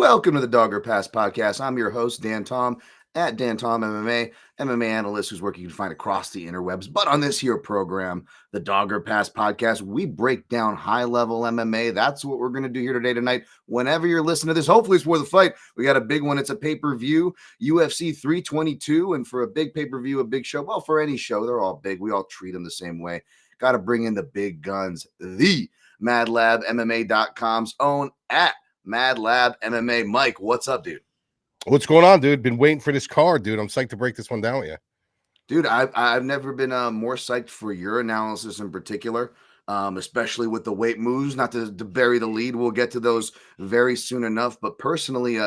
Welcome to the Dogger Pass podcast. I'm your host, Dan Tom, at Dan Tom MMA analyst whose work you can find across the interwebs. But on this here program, the Dogger Pass podcast, we break down high-level MMA. That's what we're going to do here tonight. Whenever you're listening to this, hopefully it's for the fight. We got a big one. It's a pay-per-view, UFC 322. And for a big pay-per-view, a big show, well, for any show, they're all big. We all treat them the same way. Got to bring in the big guns. The MadLabMMA.com's own at Mad Lab MMA. Mike, what's up, dude? What's going on, dude? Been waiting for this card, dude. I'm psyched to break this one down with you. Dude, I've never been more psyched for your analysis in particular, especially with the weight moves. Not to bury the lead. We'll get to those very soon enough. But personally,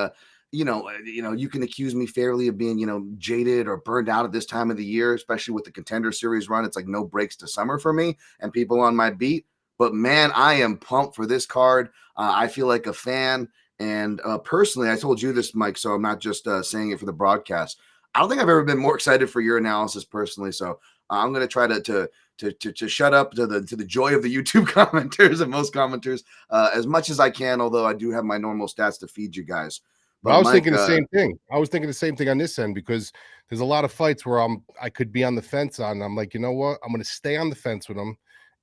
you can accuse me fairly of being, jaded or burned out at this time of the year, especially with the Contender Series run. It's like no breaks to summer for me and people on my beat. But man, I am pumped for this card. I feel like a fan. And personally, I told you this, Mike, so I'm not just saying it for the broadcast. I don't think I've ever been more excited for your analysis personally. So I'm going to try to shut up to the joy of the YouTube commenters and most commenters as much as I can, although I do have my normal stats to feed you guys. But I was thinking the same thing. I was thinking the same thing on this end because there's a lot of fights where I could be on the fence on. I'm like, you know what? I'm going to stay on the fence with him.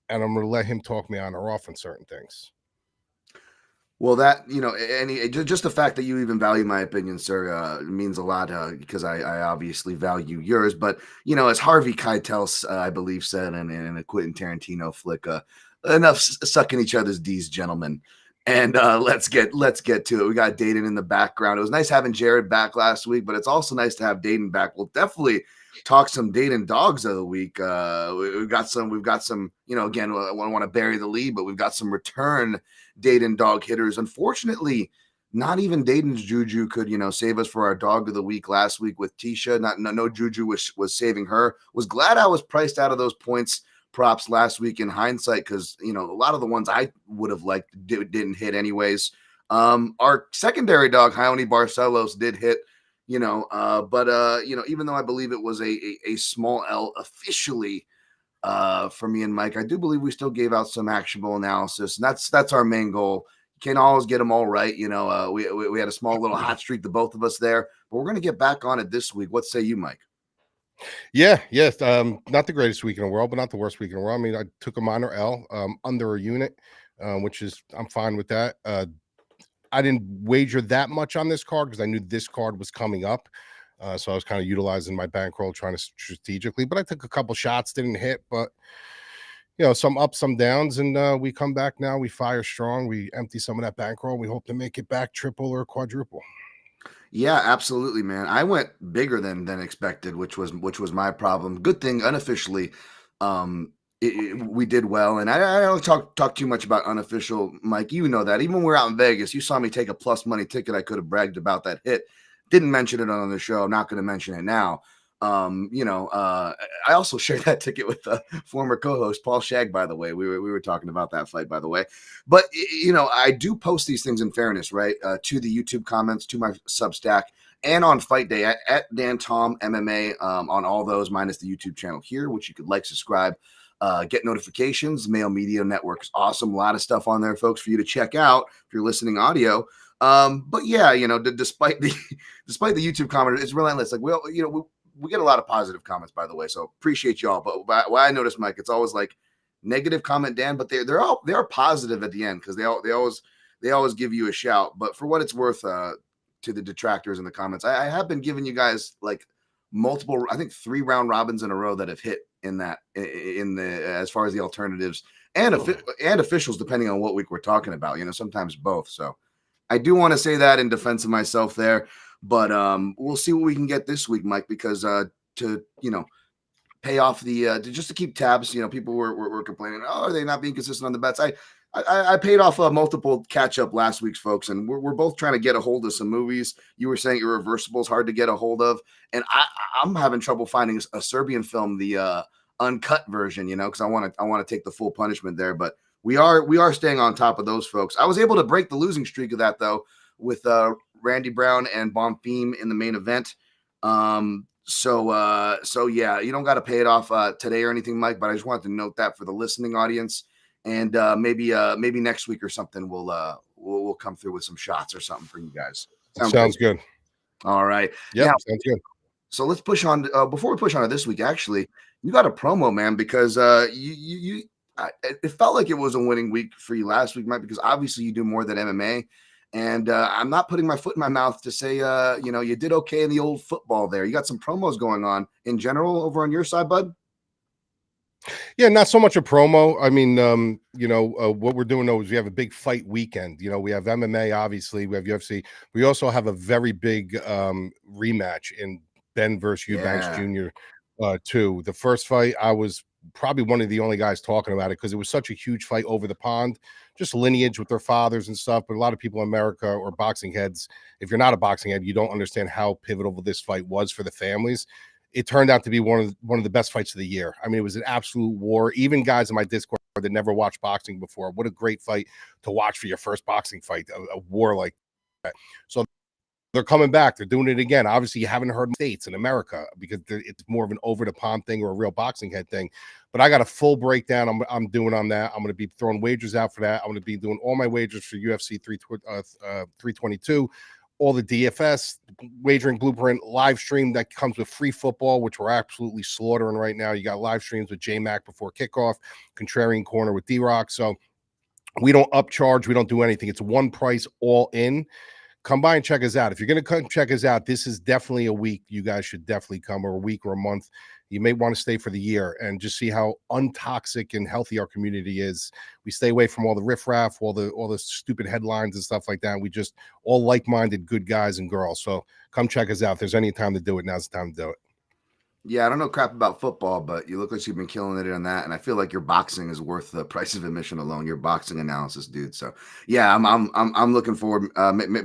And I'm going to let him talk me on or off on certain things. Well, that, just the fact that you even value my opinion, sir, means a lot because I obviously value yours. But, as Harvey Keitel, I believe, said in a Quentin Tarantino flick, enough sucking each other's D's, gentlemen. And let's get to it. We got Dayton in the background. It was nice having Jared back last week, but it's also nice to have Dayton back. We'll definitely talk some Dayton dogs of the week. We've got some, again, I don't want to bury the lead, but we've got some return Dayton dog hitters. Unfortunately, not even Dayton's Juju could, save us for our dog of the week last week with Tisha. No Juju was saving her. Was glad I was priced out of those points props last week in hindsight because, a lot of the ones I would have liked didn't hit anyways. Our secondary dog, Ione Barcelos, did hit. Even though I believe it was a small L officially for me and Mike, I do believe we still gave out some actionable analysis, and that's our main goal. You can't always get them all right. We had a small little hot streak, the both of us there, but we're going to get back on it this week. What say you, Mike? Yeah, yes. Not the greatest week in the world, but not the worst week in the world. I mean, I took a minor L under a unit, which is I'm fine with that. I didn't wager that much on this card because I knew this card was coming up. So I was kind of utilizing my bankroll, trying to strategically, but I took a couple shots, didn't hit, but some ups, some downs, and we come back now. We fire strong. We empty some of that bankroll. We hope to make it back triple or quadruple. Yeah, absolutely, man. I went bigger than expected, which was my problem. Good thing unofficially, we did well, and I don't talk too much about unofficial, Mike. You know that. Even when we were out in Vegas, you saw me take a plus money ticket. I could have bragged about that hit. Didn't mention it on the show. I'm not going to mention it now. I also shared that ticket with former co-host Paul Shag, by the way. We were talking about that fight, by the way. But, I do post these things in fairness, right, to the YouTube comments, to my Substack, and on Fight Day at Dan Tom MMA on all those, minus the YouTube channel here, which you could like, subscribe, get notifications. Mail Media Network is awesome. A lot of stuff on there, folks, for you to check out if you're listening audio. But yeah, despite the YouTube comment, it's relentless. Like we get a lot of positive comments, by the way, so appreciate y'all. But what I noticed, Mike, it's always like negative comment, Dan, but they are positive at the end because they always give you a shout. But for what it's worth, to the detractors in the comments, I have been giving you guys like multiple, I think 3 round robins in a row that have hit in the as far as the alternatives and officials, depending on what week we're talking about. Sometimes both. So I do want to say that in defense of myself there. But we'll see what we can get this week, Mike, because to pay off the just to keep tabs. People were complaining, are they not being consistent on the bets? I paid off multiple catch up last week's, folks, and we're both trying to get a hold of some movies. You were saying Irreversible is hard to get a hold of, and I'm having trouble finding a Serbian film, the uncut version, because I want to take the full punishment there. But we are staying on top of those, folks. I was able to break the losing streak of that though with Randy Brown and Bonfim in the main event. So yeah, you don't got to pay it off today or anything, Mike, but I just wanted to note that for the listening audience. And maybe next week or something, we'll we'll come through with some shots or something for you guys. Sounds good. All right. Yeah, sounds good. So let's push on. Before we push on to this week, actually, you got a promo, man, because it felt like it was a winning week for you last week, Mike, because obviously you do more than MMA. And I'm not putting my foot in my mouth to say, you did okay in the old football there. You got some promos going on in general over on your side, bud? Yeah, not so much a promo. I mean, what we're doing though is we have a big fight weekend. We have MMA, obviously, we have UFC. We also have a very big rematch in Ben versus Eubanks Jr. 2. The first fight, I was probably one of the only guys talking about it because it was such a huge fight over the pond, just lineage with their fathers and stuff. But a lot of people in America or boxing heads, if you're not a boxing head, you don't understand how pivotal this fight was for the families. It turned out to be one of the best fights of the year. I mean, it was an absolute war. Even guys in my Discord that never watched boxing before, what a great fight to watch for your first boxing fight, a war like that. So they're coming back. They're doing it again. Obviously, you haven't heard States in America because it's more of an over the pond thing or a real boxing head thing. But I got a full breakdown I'm doing on that. I'm going to be throwing wagers out for that. I'm going to be doing all my wagers for UFC 322. All the DFS wagering blueprint live stream that comes with free football, which we're absolutely slaughtering right now. You got live streams with J-Mac before kickoff, Contrarian Corner with D-Rock. So we don't upcharge. We don't do anything. It's one price all in. Come by and check us out. If you're going to come check us out, this is definitely a week you guys should definitely come, or a week or a month. You may want to stay for the year and just see how untoxic and healthy our community is. We stay away from all the riffraff, all the stupid headlines and stuff like that. We just all like-minded good guys and girls. So come check us out. If there's any time to do it, now's the time to do it. Yeah, I don't know crap about football, but you look like you've been killing it on that, and I feel like your boxing is worth the price of admission alone. Your boxing analysis, dude. So yeah, I'm looking forward.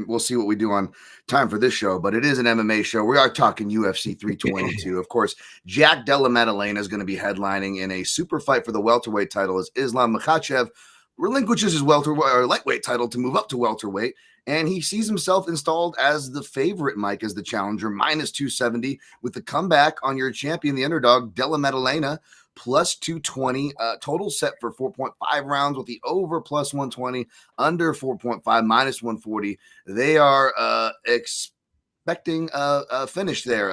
We'll see what we do on time for this show, but it is an MMA show. We are talking UFC 322. Of course, Jack Della Maddalena is going to be headlining in a super fight for the welterweight title as Islam Makhachev relinquishes his lightweight title to move up to welterweight. And he sees himself installed as the favorite, Mike, as the challenger, minus 270, with the comeback on your champion, the underdog, Della Maddalena, plus 220. Total set for 4.5 rounds with the over plus 120, under 4.5, minus 140. They are expecting a finish there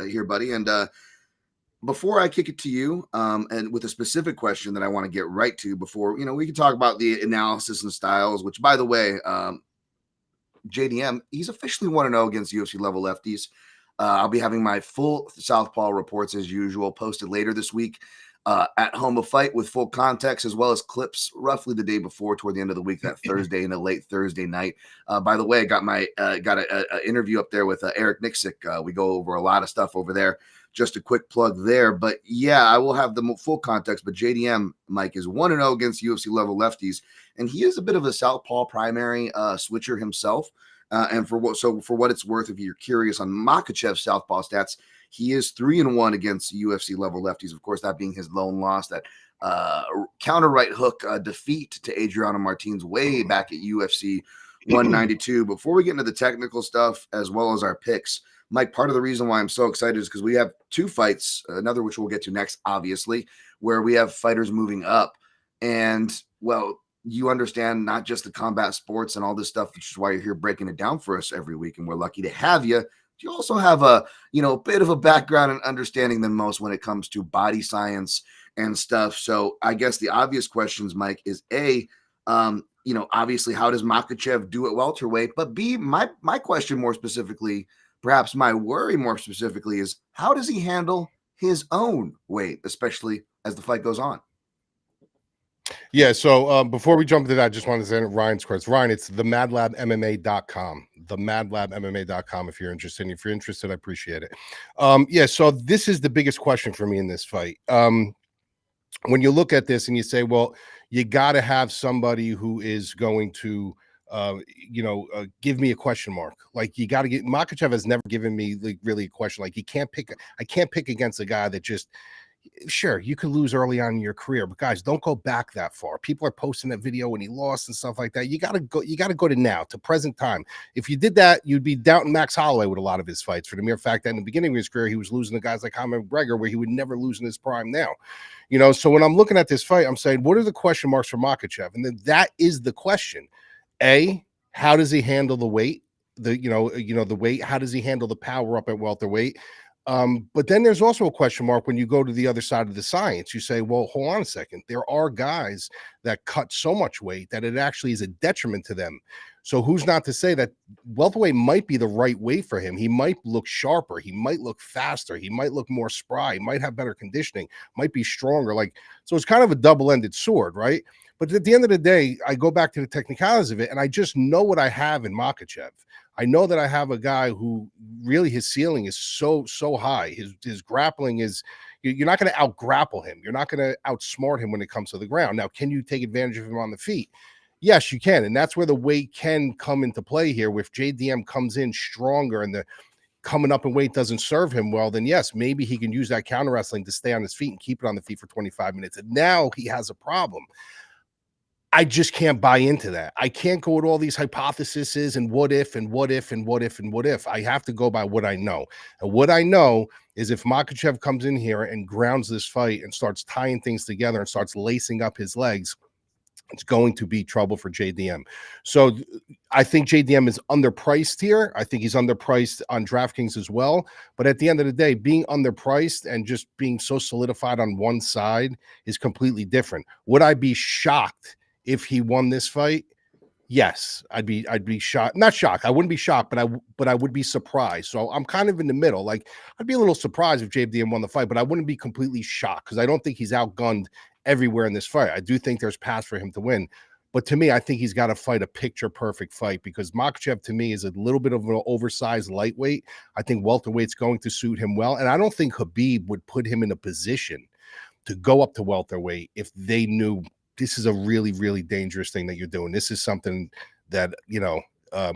here, buddy. And before I kick it to you, and with a specific question that I want to get right to before, we can talk about the analysis and styles, which, by the way, JDM, he's officially 1-0 against UFC level lefties. I'll be having my full Southpaw reports as usual posted later this week at Home of Fight with full context, as well as clips roughly the day before toward the end of the week, that Thursday and a late Thursday night. By the way, I got my got an interview up there with Eric Nixick. We go over a lot of stuff over there. Just a quick plug there. But yeah, I will have the full context. But JDM, Mike, is 1-0 against UFC level lefties. And he is a bit of a southpaw primary switcher himself. And for what it's worth, if you're curious on Makhachev's southpaw stats, he is 3-1 against UFC level lefties. Of course, that being his lone loss, that counter right hook defeat to Adriano Martins way back at UFC 192. Before we get into the technical stuff as well as our picks, Mike, part of the reason why I'm so excited is because we have two fights, another which we'll get to next, obviously, where we have fighters moving up. And, well, you understand not just the combat sports and all this stuff, which is why you're here breaking it down for us every week, and we're lucky to have you. You also have a bit of a background and understanding than most when it comes to body science and stuff. So I guess the obvious questions, Mike, is A, obviously, how does Makhachev do at welterweight? But B, my question more specifically, perhaps my worry more specifically, is how does he handle his own weight, especially as the fight goes on? Yeah, so before we jump into that, I just wanted to say Ryan's quotes. Ryan, it's themadlabmma.com. Themadlabmma.com if you're interested. And if you're interested, I appreciate it. So this is the biggest question for me in this fight. When you look at this and you say, well, you got to have somebody who is going to give me a question mark. Like, you got to get Makhachev has never given me really a question. Like, I can't pick against a guy that just, sure, you could lose early on in your career, but guys, don't go back that far. People are posting that video when he lost and stuff like that. You got to go to now, to present time. If you did that, you'd be doubting Max Holloway with a lot of his fights, for the mere fact that in the beginning of his career, he was losing to guys like Conor McGregor, where he would never lose in his prime now. So when I'm looking at this fight, I'm saying, what are the question marks for Makhachev? And then that is the question. How does he handle the weight? The weight. How does he handle the power up at welterweight? But then there's also a question mark when you go to the other side of the science. You say, well, hold on a second. There are guys that cut so much weight that it actually is a detriment to them. So who's not to say that welterweight might be the right weight for him? He might look sharper. He might look faster. He might look more spry. He might have better conditioning, might be stronger. So it's kind of a double-ended sword, right? But at the end of the day, I go back to the technicalities of it, and I just know what I have in Makhachev. I know that I have a guy who really his ceiling is so high. His grappling is, you're not going to out grapple him. You're not going to outsmart him when it comes to the ground. Now, can you take advantage of him on the feet? Yes, you can. And that's where the weight can come into play here. If JDM comes in stronger and the coming up in weight doesn't serve him well, then yes, maybe he can use that counter wrestling to stay on his feet and keep it on the feet for 25 minutes. And now he has a problem. I just can't buy into that. I can't go with all these hypotheses and what if and what if and what if and what if. I have to go by what I know. And what I know is if Makhachev comes in here and grounds this fight and starts tying things together and starts lacing up his legs, it's going to be trouble for JDM. So I think JDM is underpriced here. I think he's underpriced on DraftKings as well. But at the end of the day, being underpriced and just being so solidified on one side is completely different. Would I be shocked if he won this fight? Yes, I'd be shocked. Not shocked. I wouldn't be shocked, but I would be surprised. So I'm kind of in the middle. Like, I'd be a little surprised if JDM won the fight, but I wouldn't be completely shocked because I don't think he's outgunned everywhere in this fight. I do think there's paths for him to win. But to me, I think he's got to fight a picture-perfect fight because Makhachev, to me, is a little bit of an oversized lightweight. I think welterweight's going to suit him well. And I don't think Khabib would put him in a position to go up to welterweight if they knew this is a really, really dangerous thing that you're doing. This is something that,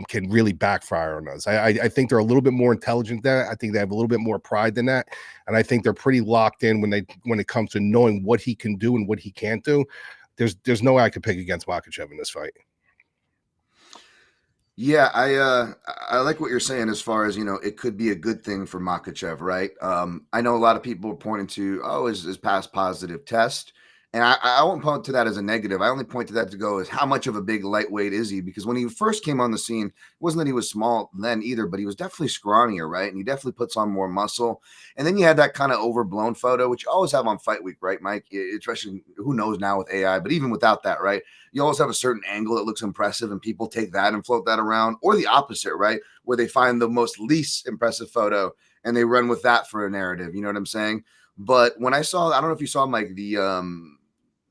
can really backfire on us. I think they're a little bit more intelligent than that. I think they have a little bit more pride than that. And I think they're pretty locked in when it comes to knowing what he can do and what he can't do. There's no way I could pick against Makhachev in this fight. Yeah, I like what you're saying as far as, it could be a good thing for Makhachev, right? I know a lot of people are pointing to, his past positive test. And I won't point to that as a negative. I only point to that to go as how much of a big lightweight is he? Because when he first came on the scene, it wasn't that he was small then either, but he was definitely scrawnier, right? And he definitely puts on more muscle. And then you had that kind of overblown photo, which you always have on Fight Week, right, Mike? Especially, who knows now with AI, but even without that, right? You always have a certain angle that looks impressive and people take that and float that around, or the opposite, right? Where they find the most least impressive photo and they run with that for a narrative. You know what I'm saying? But when I saw, I don't know if you saw, Mike,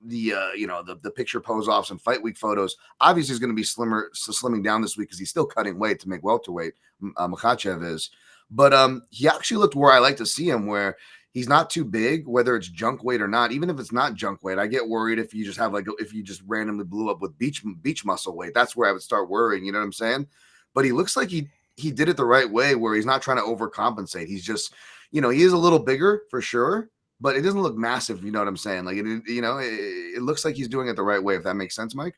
the picture pose offs and Fight Week photos, obviously is going to be slimming down this week because he's still cutting weight to make welterweight. Makhachev is, but he actually looked where I like to see him, where he's not too big, whether it's junk weight or not. Even if it's not junk weight, I get worried if you just randomly blew up with beach muscle weight. That's where I would start worrying. You know what I'm saying? But he looks like he did it the right way, where he's not trying to overcompensate. He's just, he is a little bigger for sure, but it doesn't look massive. You know what I'm saying? Like, it looks like he's doing it the right way, if that makes sense, Mike.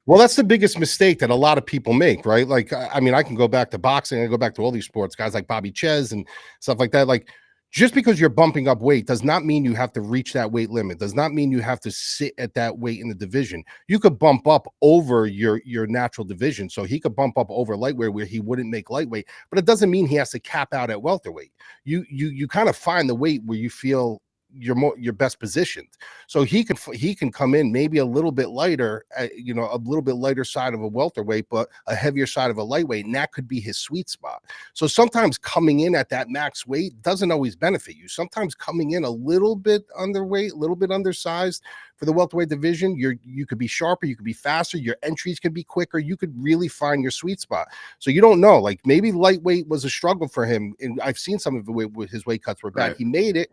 Well, that's the biggest mistake that a lot of people make, right? Like, I mean, I can go back to boxing, I go back to all these sports, guys like Bobby Ches and stuff like that. Like, just because you're bumping up weight does not mean you have to reach that weight limit. Does not mean you have to sit at that weight in the division. You could bump up over your natural division. So he could bump up over lightweight where he wouldn't make lightweight, but it doesn't mean he has to cap out at welterweight. You kind of find the weight where you feel you're best positioned. So he can come in maybe a little bit lighter, a little bit lighter side of a welterweight, but a heavier side of a lightweight, and that could be his sweet spot. So sometimes coming in at that max weight doesn't always benefit you. Sometimes coming in a little bit underweight, a little bit undersized for the welterweight division, you could be sharper, you could be faster, your entries could be quicker, you could really find your sweet spot. So you don't know, like maybe lightweight was a struggle for him, and I've seen some of it with his weight cuts were bad. Right. He made it,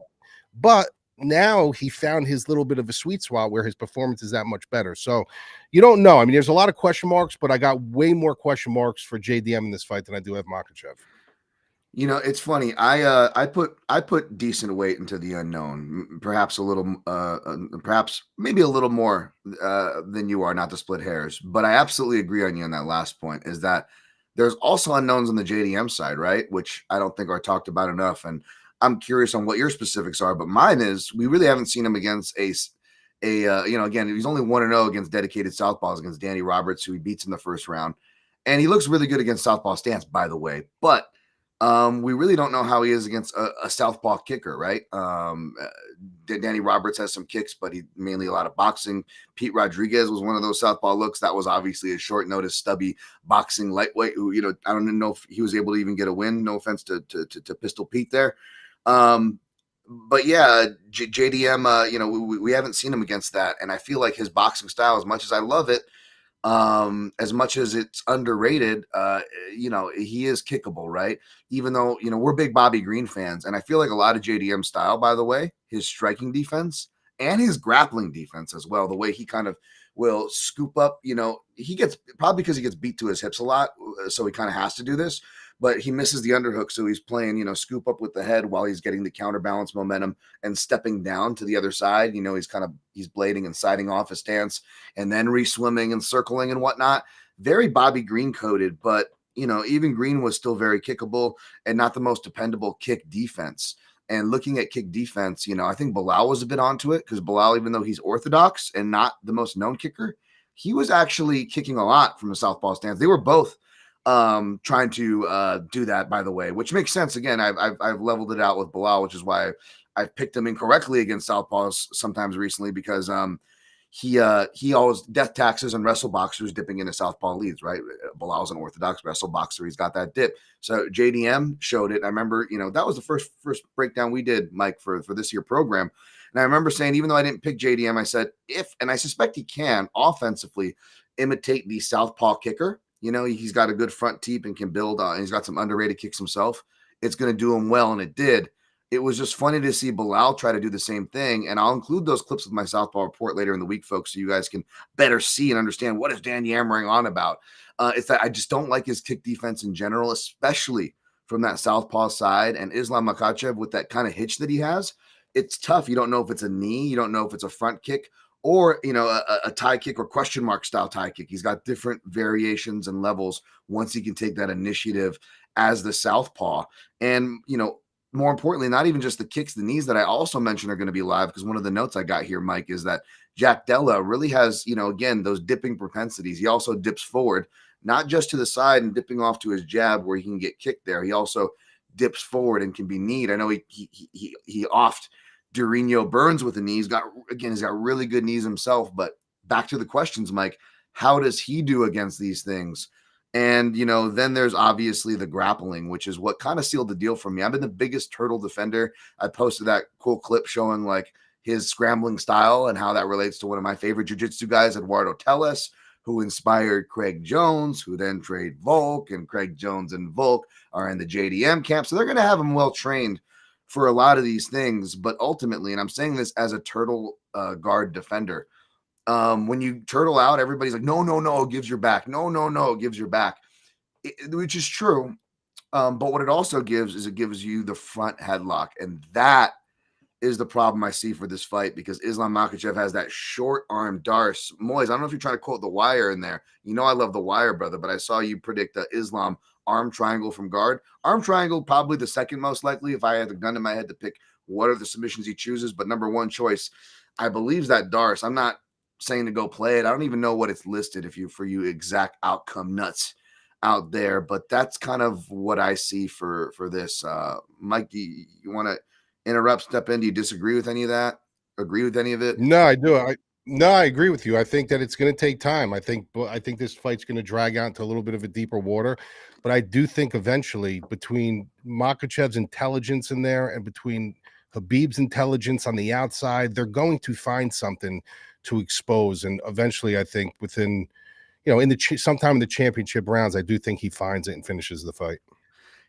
but now he found his little bit of a sweet spot where his performance is that much better. So you don't know. I mean, there's a lot of question marks, but I got way more question marks for JDM in this fight than I do have Makhachev. It's funny. I put decent weight into the unknown, perhaps maybe a little more than you are, not to split hairs. But I absolutely agree on you on that last point, is that there's also unknowns on the JDM side, right? Which I don't think are talked about enough. And I'm curious on what your specifics are, but mine is we really haven't seen him against again, he's only 1-0 against dedicated southpaws against Danny Roberts, who he beats in the first round. And he looks really good against southpaw stance, by the way. But we really don't know how he is against a southpaw kicker, right? Danny Roberts has some kicks, but he mainly a lot of boxing. Pete Rodrigues was one of those southpaw looks. That was obviously a short notice, stubby boxing lightweight who, I don't even know if he was able to even get a win. No offense to Pistol Pete there. But yeah, JDM, we haven't seen him against that. And I feel like his boxing style, as much as I love it, as much as it's underrated, he is kickable, right? Even though, we're big Bobby Green fans, and I feel like a lot of JDM style, by the way, his striking defense and his grappling defense as well, the way he kind of will scoop up, he gets probably because he gets beat to his hips a lot, so he kind of has to do this, but he misses the underhook, so he's playing, scoop up with the head while he's getting the counterbalance momentum and stepping down to the other side. He's blading and siding off his stance and then re-swimming and circling and whatnot. Very Bobby Green coded, but even Green was still very kickable and not the most dependable kick defense. And looking at kick defense, I think Beneil was a bit onto it because Beneil, even though he's orthodox and not the most known kicker, he was actually kicking a lot from a southpaw stance. They were both trying to do that, by the way, which makes sense. Again, I've leveled it out with Beneil, which is why I've picked him incorrectly against southpaws sometimes recently, because he always death taxes and wrestle boxers dipping into southpaw leads, right? Beneil's an orthodox wrestle boxer. He's got that dip. So JDM showed it. I remember, that was the first breakdown we did, Mike, for this year program. And I remember saying, even though I didn't pick JDM, I said, and I suspect he can offensively imitate the southpaw kicker. He's got a good front teep and can build and he's got some underrated kicks himself. It's going to do him well, and it did. It was just funny to see Beneil try to do the same thing, and I'll include those clips with my southpaw report later in the week, folks, so you guys can better see and understand what is Dan yammering on about. It's that I just don't like his kick defense in general, especially from that southpaw side, and Islam Makhachev with that kind of hitch that he has. It's tough. You don't know if it's a knee. You don't know if it's a front kick or, a tie kick or question mark style tie kick. He's got different variations and levels once he can take that initiative as the southpaw. And, more importantly, not even just the kicks, the knees that I also mentioned are going to be live, because one of the notes I got here, Mike, is that Jack Della really has, again, those dipping propensities. He also dips forward, not just to the side and dipping off to his jab where he can get kicked there. He also dips forward and can be kneed. I know he offed Dariush Burns with the knees. He's got really good knees himself. But back to the questions, Mike, how does he do against these things? And, then there's obviously the grappling, which is what kind of sealed the deal for me. I've been the biggest turtle defender. I posted that cool clip showing like his scrambling style and how that relates to one of my favorite jiu-jitsu guys, Eduardo Telles, who inspired Craig Jones, who then trained Volk, and Craig Jones and Volk are in the JDM camp. So they're going to have him well trained for a lot of these things. But ultimately, and I'm saying this as a turtle guard defender, when you turtle out, everybody's like, no, it gives your back. No, it gives your back, which is true. But what it also gives is it gives you the front headlock. And that is the problem I see for this fight, because Islam Makhachev has that short arm Dars. Moise, I don't know if you're trying to quote The Wire in there. I love The Wire, brother, but I saw you predict Islam arm triangle from guard. Arm triangle, probably the second most likely if I had the gun in my head to pick what are the submissions he chooses. But number one choice, I believe, is that Dars. I'm not saying to go play it. I don't even know what it's listed for you exact outcome nuts out there, but that's kind of what I see for this. Mike, do you want to interrupt, step in? Do you disagree with any of that? Agree with any of it? No, I do. I agree with you. I think that it's going to take time. I think this fight's going to drag out into a little bit of a deeper water, but I do think eventually, between Makhachev's intelligence in there and between Khabib's intelligence on the outside, they're going to find something to expose. And eventually, I think within, sometime in the championship rounds, I do think he finds it and finishes the fight.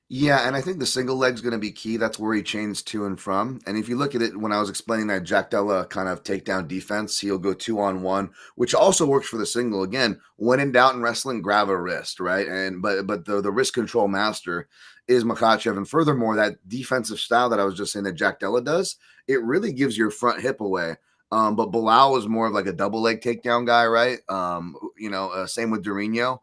Yeah, and I think the single leg's going to be key. That's where he chains to and from. And if you look at it, when I was explaining that Jack Della kind of takedown defense, he'll go 2-on-1, which also works for the single. Again, when in doubt in wrestling, grab a wrist, right? And but the wrist control master is Makhachev. And furthermore, that defensive style that I was just saying that Jack Della does, it really gives your front hip away. But Beneil is more of like a double leg takedown guy, right? Same with Dariush.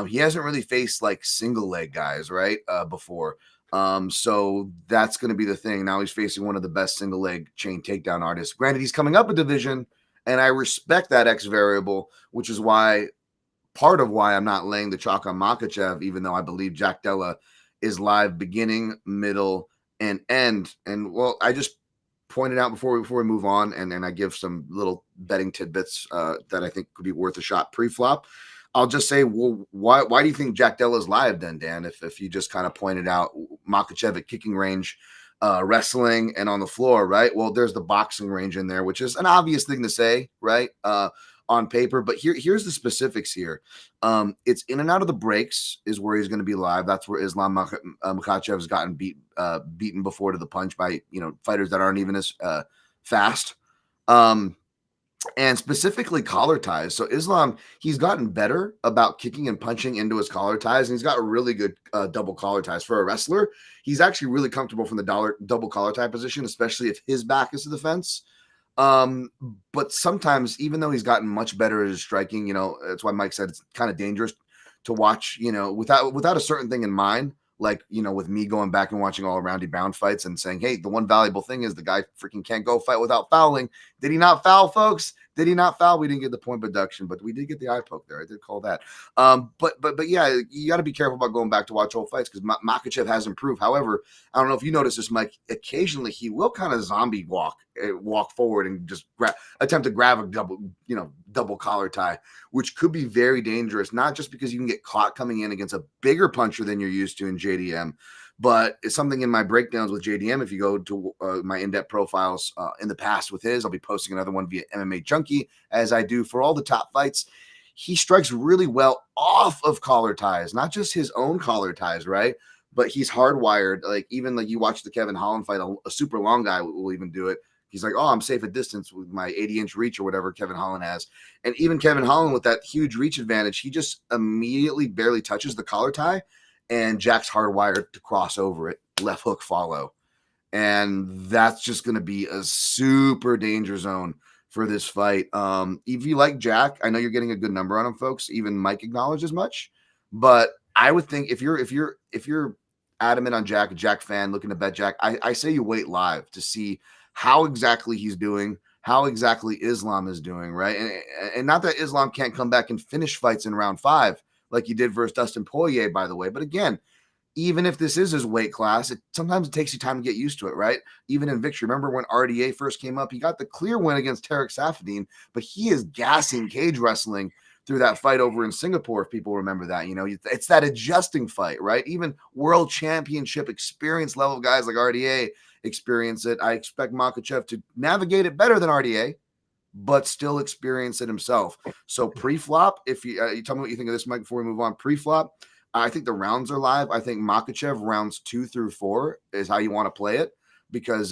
He hasn't really faced like single leg guys, right? Before. So that's going to be the thing. Now he's facing one of the best single leg chain takedown artists. Granted, he's coming up a division And I respect that X variable, which is why part of why I'm not laying the chalk on Makhachev, even though I believe Jack Della is live beginning, middle, and end. And well, I just pointed out before we move on, and I give some little betting tidbits that I think could be worth a shot pre-flop. I'll just say, well, why do you think Jack Della is live then, Dan? If you just kind of pointed out Makhachev at kicking range, wrestling, and on the floor, right? Well, there's the boxing range in there, which is an obvious thing to say, right? On paper, but here's the specifics here. It's in and out of the breaks is where he's going to be live. That's where Islam Makhachev has gotten beaten before to the punch by fighters that aren't even as fast. And specifically collar ties. So Islam, he's gotten better about kicking and punching into his collar ties, and he's got really good double collar ties. For a wrestler, he's actually really comfortable from the double collar tie position, especially if his back is to the fence. But sometimes, even though he's gotten much better at his striking, that's why Mike said it's kind of dangerous to watch, without a certain thing in mind. Like, with me going back and watching all roundy bound fights and saying, hey, the one valuable thing is the guy freaking can't go fight without fouling. Did he not foul, folks? Did he not foul? We didn't get the point deduction, but we did get the eye poke there. I did call that. But yeah, you got to be careful about going back to watch old fights because Makhachev has improved. However, I don't know if you noticed this, Mike. Occasionally, he will kind of zombie walk forward and just attempt to grab a double collar tie, which could be very dangerous. Not just because you can get caught coming in against a bigger puncher than you're used to in JDM, but it's something in my breakdowns with JDM. If you go to my in-depth profiles in the past with his, I'll be posting another one via MMA Junkie, as I do for all the top fights. He strikes really well off of collar ties, not just his own collar ties, right? But he's hardwired. Like, even like you watch the Kevin Holland fight, a super long guy will even do it. He's like, oh, I'm safe at distance with my 80-inch reach or whatever Kevin Holland has. And even Kevin Holland with that huge reach advantage, he just immediately barely touches the collar tie, and Jack's hardwired to cross over it, left hook follow. And that's just going to be a super danger zone for this fight. If you like Jack, I know you're getting a good number on him, folks. Even Mike acknowledged as much. But I would think if you're adamant on Jack, a Jack fan looking to bet Jack, I say you wait live to see how exactly he's doing, how exactly Islam is doing, right? And not that Islam can't come back and finish fights in round 5 like he did versus Dustin Poirier, by the way. But again, even if this is his weight class, sometimes it takes you time to get used to it, right? Even in victory. Remember when RDA first came up, he got the clear win against Tarek Safadine, but he is gassing cage wrestling through that fight over in Singapore, if people remember that. It's that adjusting fight, right? Even world championship experience level guys like RDA experience it. I expect Makhachev to navigate it better than RDA, but still experience it himself. So pre-flop, if you tell me what you think of this, Mike, before we move on. Pre-flop, I think the rounds are live. I think Makhachev rounds 2 through 4 is how you want to play it, because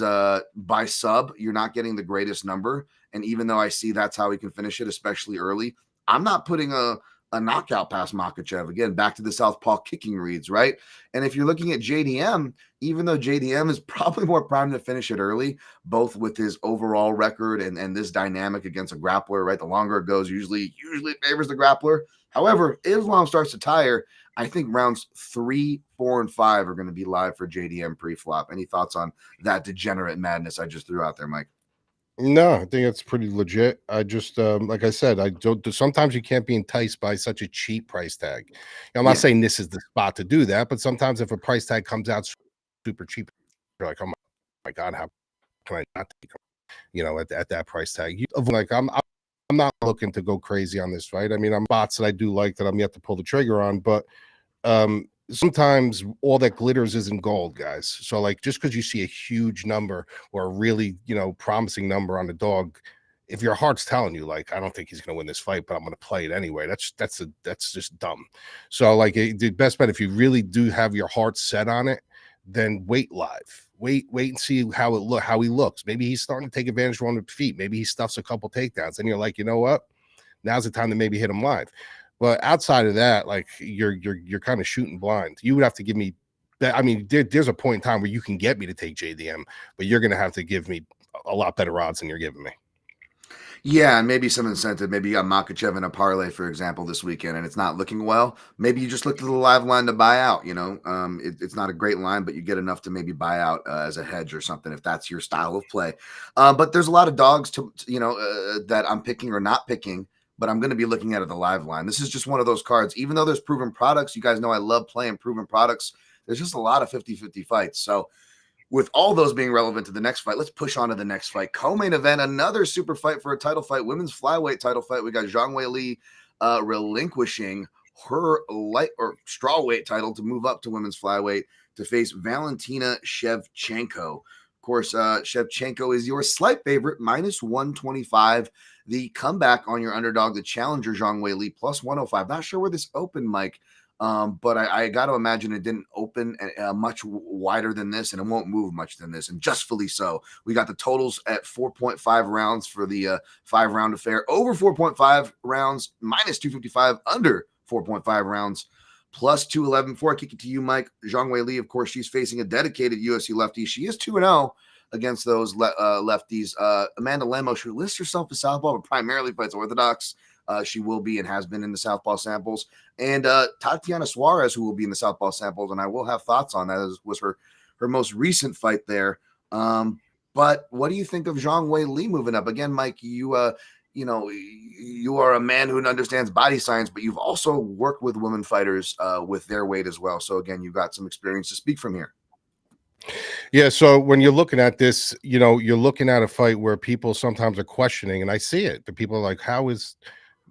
by sub, you're not getting the greatest number. And even though I see that's how he can finish it, especially early, I'm not putting a knockout past Makhachev. Again, back to the southpaw kicking reads, right? And if you're looking at JDM, even though JDM is probably more primed to finish it early, both with his overall record and this dynamic against a grappler, right? The longer it goes, usually favors the grappler. However, Islam starts to tire. I think rounds 3, 4, and 5 are going to be live for JDM pre-flop. Any thoughts on that degenerate madness I just threw out there, Mike? No, I think it's pretty legit. I just, like I said, I don't. Sometimes you can't be enticed by such a cheap price tag. I'm not saying this is the spot to do that, but sometimes if a price tag comes out super cheap, you're like, oh my god, how can I not take them? At that price tag, I'm not looking to go crazy on this fight. I mean, I'm spots that I do like that I'm yet to pull the trigger on, but sometimes all that glitters isn't gold, guys. So like, just because you see a huge number or a really promising number on the dog, if your heart's telling you like, I don't think he's going to win this fight, but I'm going to play it anyway, that's just dumb. So like, the best bet, if you really do have your heart set on it, then wait live. Wait and see how he looks. Maybe he's starting to take advantage on the feet. Maybe he stuffs a couple takedowns, and you're like, you know what? Now's the time to maybe hit him live. But outside of that, like, you're kind of shooting blind. You would have to give me that. I mean, there's a point in time where you can get me to take JDM, but you're going to have to give me a lot better odds than you're giving me. Yeah, and maybe some incentive. Maybe you got Makhachev in a parlay, for example, this weekend, and it's not looking well. Maybe you just look at the live line to buy out. It's not a great line, but you get enough to maybe buy out as a hedge or something if that's your style of play. But there's a lot of dogs that I'm picking or not picking, but I'm going to be looking at the live line. This is just one of those cards. Even though there's proven products, you guys know I love playing proven products. There's just a lot of 50-50 fights. So with all those being relevant to the next fight, let's push on to the next fight. Co-main event, another super fight for a title fight, women's flyweight title fight. We got Zhang Weili relinquishing her light or strawweight title to move up to women's flyweight to face Valentina Shevchenko. Of course, Shevchenko is your slight favorite, minus 125. The comeback on your underdog, the challenger Zhang Weili, plus 105. Not sure where this opened, Mike. But I got to imagine it didn't open much wider than this, and it won't move much than this, and justfully so. We got the totals at 4.5 rounds for the 5-round affair, over 4.5 rounds, minus 255, under 4.5 rounds, plus 211. Before I kick it to you, Mike, Zhang Weili, of course, she's facing a dedicated UFC lefty. She is 2-0 against those lefties. Amanda Lemos, who lists herself as southpaw, but primarily fights orthodox. She will be and has been in the southpaw samples. And Tatiana Suarez, who will be in the southpaw samples, and I will have thoughts on that. As was her most recent fight there. But what do you think of Zhang Weili moving up? Again, Mike, you are a man who understands body science, but you've also worked with women fighters with their weight as well. So again, you've got some experience to speak from here. Yeah, so when you're looking at this, you're looking at a fight where people sometimes are questioning, and I see it. The people are like, how is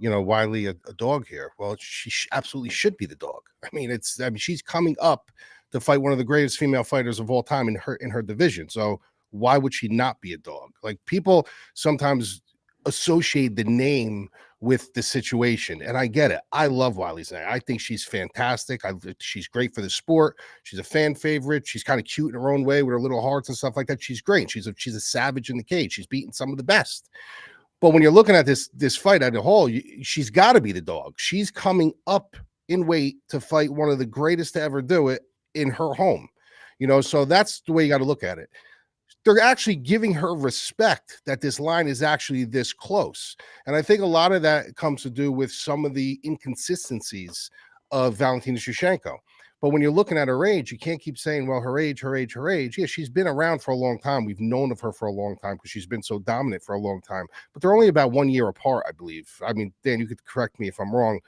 Weili a dog here? Well, she absolutely should be the dog. I mean, she's coming up to fight one of the greatest female fighters of all time in her division. So why would she not be a dog? Like, people sometimes associate the name with the situation, and I get it. I love Weili's name. I think she's fantastic. She's great for the sport. She's a fan favorite. She's kind of cute in her own way with her little hearts and stuff like that. She's great. She's a savage in the cage. She's beaten some of the best. But when you're looking at this fight as a whole, she's got to be the dog. She's coming up in weight to fight one of the greatest to ever do it in her home. So that's the way you got to look at it. They're actually giving her respect that this line is actually this close. And I think a lot of that comes to do with some of the inconsistencies of Valentina Shevchenko. But when you're looking at her age, you can't keep saying, well, her age. Yeah, she's been around for a long time. We've known of her for a long time because she's been so dominant for a long time. But they're only about 1 year apart, I believe. I mean, Dan, you could correct me if I'm wrong.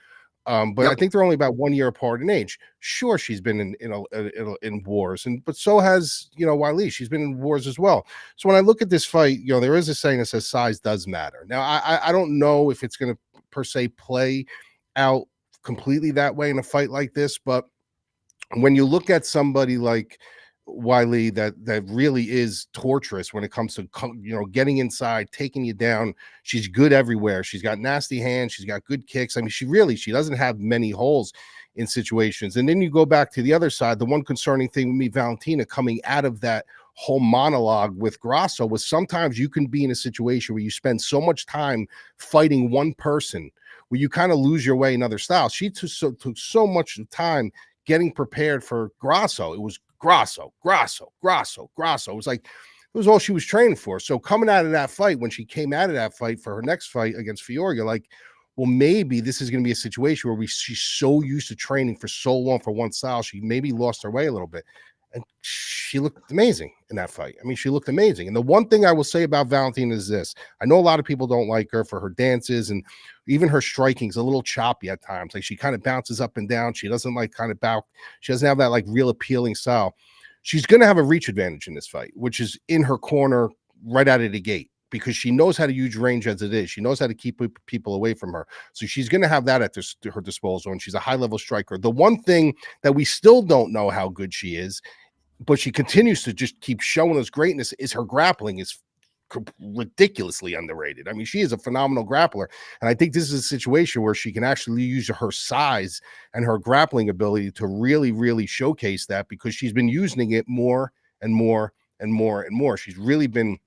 But yep. I think they're only about 1 year apart in age. Sure, she's been in wars, but so has Weili. She's been in wars as well. So when I look at this fight, there is a saying that says size does matter. Now I don't know if it's going to per se play out completely that way in a fight like this, but when you look at somebody like Weili that really is torturous when it comes to getting inside, taking you down. She's good everywhere. She's got nasty hands. She's got good kicks. I mean, she doesn't have many holes in situations. And then you go back to the other side. The one concerning thing with me, Valentina, coming out of that whole monologue with Grasso, was sometimes you can be in a situation where you spend so much time fighting one person where you kind of lose your way in other styles. She took so much time getting prepared for Grasso. It was Grasso. It was like, it was all she was training for. So coming out of that fight, when she came out of that fight for her next fight against Vieira, you're like, well, maybe this is going to be a situation where she's so used to training for so long for one style, she maybe lost her way a little bit. And she looked amazing in that fight. I mean, she looked amazing. And the one thing I will say about Valentina is this. I know a lot of people don't like her for her dances, and even her striking is a little choppy at times. Like, she kind of bounces up and down. She doesn't she doesn't have that like real appealing style. She's going to have a reach advantage in this fight, which is in her corner right out of the gate, because she knows how to use range as it is. She knows how to keep people away from her. So she's going to have that at her disposal, and she's a high-level striker. The one thing that we still don't know how good she is, but she continues to just keep showing us greatness, is her grappling is ridiculously underrated. I mean, she is a phenomenal grappler, and I think this is a situation where she can actually use her size and her grappling ability to really, really showcase that, because she's been using it more and more and more and more. She's really been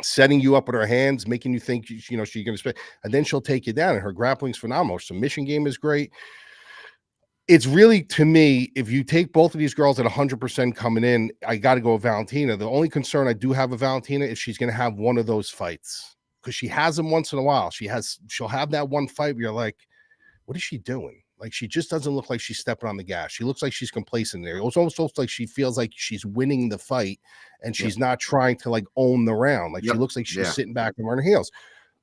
setting you up with her hands, making you think she's going to spend, and then she'll take you down. And her grappling's phenomenal. Submission game is great. It's really, to me, if you take both of these girls at 100% coming in, I got to go with Valentina. The only concern I do have with Valentina is she's going to have one of those fights because she has them once in a while. She'll have that one fight where you're like, what is she doing? Like, she just doesn't look like she's stepping on the gas. She looks like she's complacent there. It almost looks like she feels like she's winning the fight and she's not trying to like own the round. Like she looks like she's sitting back and running heels.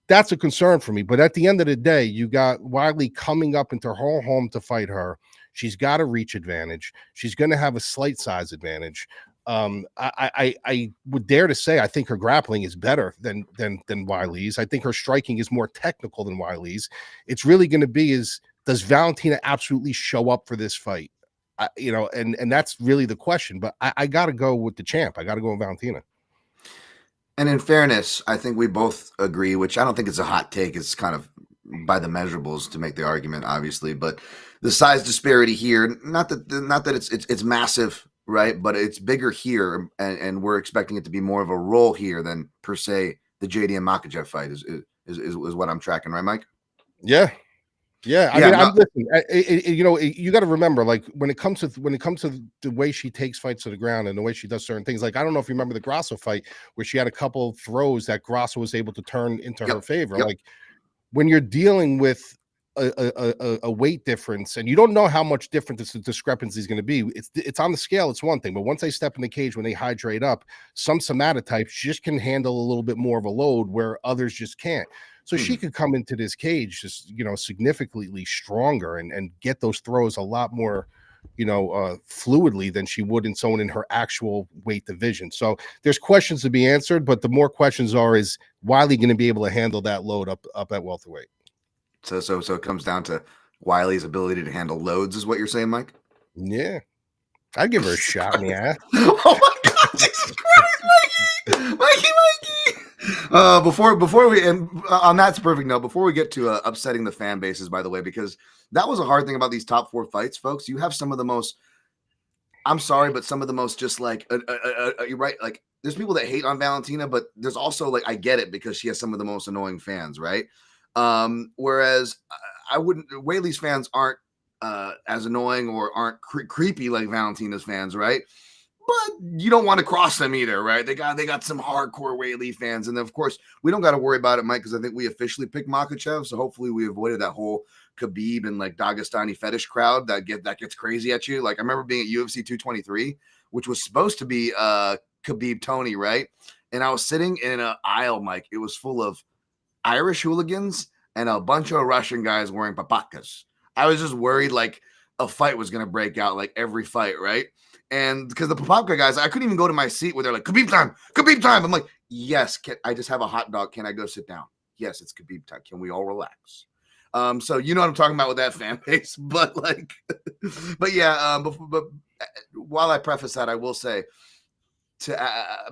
That's a concern for me. But at the end of the day, you got Weili coming up into her home to fight her. She's got a reach advantage. She's going to have a slight size advantage. I would dare to say I think her grappling is better than Weili's. I think her striking is more technical than Weili's. It's really going to be does Valentina absolutely show up for this fight? And that's really the question. But I got to go with the champ. I got to go with Valentina. And in fairness, I think we both agree, which I don't think it's a hot take. It's kind of by the measurables to make the argument, obviously. But the size disparity here, not that it's massive, right? But it's bigger here, and we're expecting it to be more of a role here than per se the JD and Makhachev fight is what I'm tracking, right, Mike? Yeah. Yeah, I'm listening. You got to remember, like when it comes to the way she takes fights to the ground and the way she does certain things. Like I don't know if you remember the Grasso fight where she had a couple of throws that Grasso was able to turn into her favor. Like when you're dealing with a weight difference and you don't know how much different this discrepancy is going to be. It's on the scale. It's one thing, but once they step in the cage, when they hydrate up, some somatotypes just can handle a little bit more of a load where others just can't. So she could come into this cage just, significantly stronger and get those throws a lot more, fluidly than she would in someone in her actual weight division. So there's questions to be answered, but the more questions is Weili going to be able to handle that load up at welterweight? So it comes down to Weili's ability to handle loads, is what you're saying, Mike? Yeah, I'd give her a shot in the ass. Oh my God, Jesus Christ, Mikey! Before we and on that's a perfect note. Before we get to upsetting the fan bases, by the way, because that was a hard thing about these top 4 fights, folks. You have some of the most. I'm sorry, but some of the most just like you're right. Like there's people that hate on Valentina, but there's also like I get it because she has some of the most annoying fans, right? Whereas I wouldn't. Weili's fans aren't as annoying or aren't creepy like Valentina's fans, right? But you don't want to cross them either, right? They got some hardcore Weili fans, and then of course we don't got to worry about it, Mike, because I think we officially picked Makhachev, so hopefully we avoided that whole Khabib and like Dagestani fetish crowd that gets crazy at you. Like I remember being at UFC 223, which was supposed to be Khabib Tony, right? And I was sitting in an aisle, Mike. It was full of Irish hooligans and a bunch of Russian guys wearing papakas. I was just worried like a fight was going to break out like every fight, right? And because the papaka guys, I couldn't even go to my seat where they're like, Khabib time. I'm like, yes, I just have a hot dog. Can I go sit down? Yes, it's Khabib time. Can we all relax? So you know what I'm talking about with that fan base. But like, but yeah, but while I preface that, I will say, to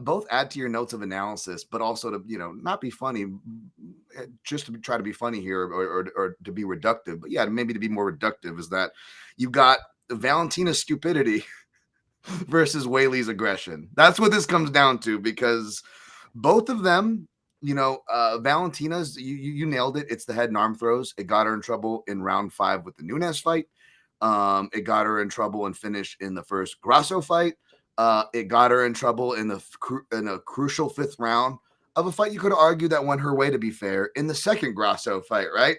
both add to your notes of analysis, but also to, not be funny, just to try to be funny here or to be reductive. But yeah, maybe to be more reductive is that you got Valentina's stupidity versus Weili's aggression. That's what this comes down to, because both of them, Valentina's, you nailed it. It's the head and arm throws. It got her in trouble in round 5 with the Nunes fight. It got her in trouble and finished in the first Grasso fight. It got her in trouble in a crucial 5th round of a fight you could argue that went her way, to be fair, in the second Grasso fight, right?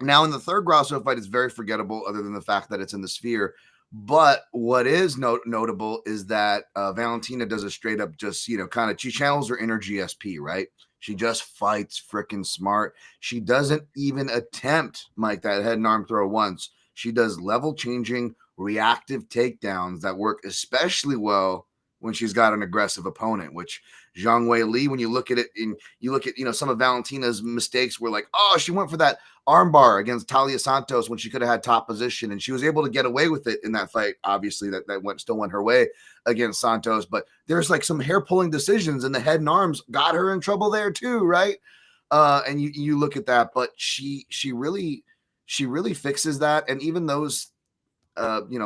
Now, in the third Grasso fight, it's very forgettable other than the fact that it's in the sphere. But what is notable is that Valentina does a straight up just, kind of, she channels her inner GSP, right? She just fights freaking smart. She doesn't even attempt, Mike, that head and arm throw once. She does level changing, reactive takedowns that work especially well when she's got an aggressive opponent, which Zhang Weili, when you look at it and you look at, some of Valentina's mistakes were like, oh, she went for that armbar against Talia Santos when she could have had top position, and she was able to get away with it in that fight. Obviously that still went her way against Santos, but there's like some hair pulling decisions, and the head and arms got her in trouble there too. Right. And you look at that, but she really fixes that. And even those,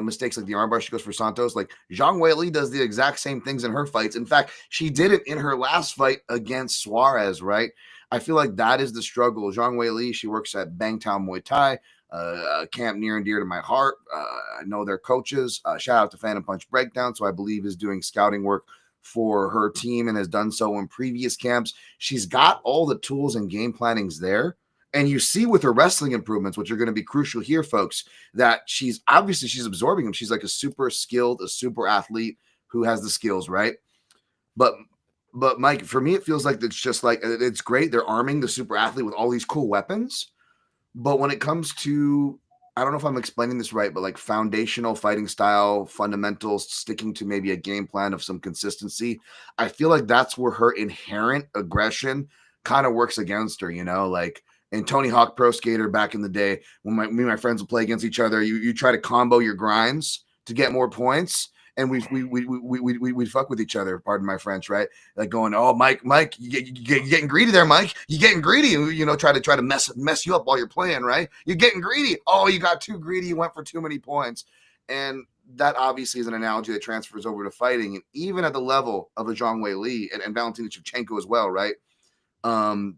mistakes like the armbar she goes for Santos, like Zhang Weili does the exact same things in her fights. In fact, she did it in her last fight against Suarez, right? I feel like that is the struggle. Zhang Weili, she works at Bangtown Muay Thai, a camp near and dear to my heart. I know their coaches. Shout out to Fan and Punch Breakdown, so I believe is doing scouting work for her team and has done so in previous camps. She's got all the tools and game plannings there. And you see with her wrestling improvements, which are going to be crucial here, folks, that she's absorbing them. She's like a super skilled, a super athlete who has the skills, right? But Mike, for me, it feels like it's just like it's great. They're arming the super athlete with all these cool weapons. But when it comes to, I don't know if I'm explaining this right, but like foundational fighting style, fundamentals, sticking to maybe a game plan of some consistency, I feel like that's where her inherent aggression kind of works against her, like in Tony Hawk Pro Skater back in the day, when me and my friends would play against each other, you try to combo your grinds to get more points. And we fuck with each other. Pardon my French, right? Like going, oh, Mike, you getting greedy there, Mike. You getting greedy? Try to mess you up while you're playing, right? You're getting greedy. Oh, you got too greedy. You went for too many points, and that obviously is an analogy that transfers over to fighting, and even at the level of a Zhang Weili and Valentina Shevchenko as well, right?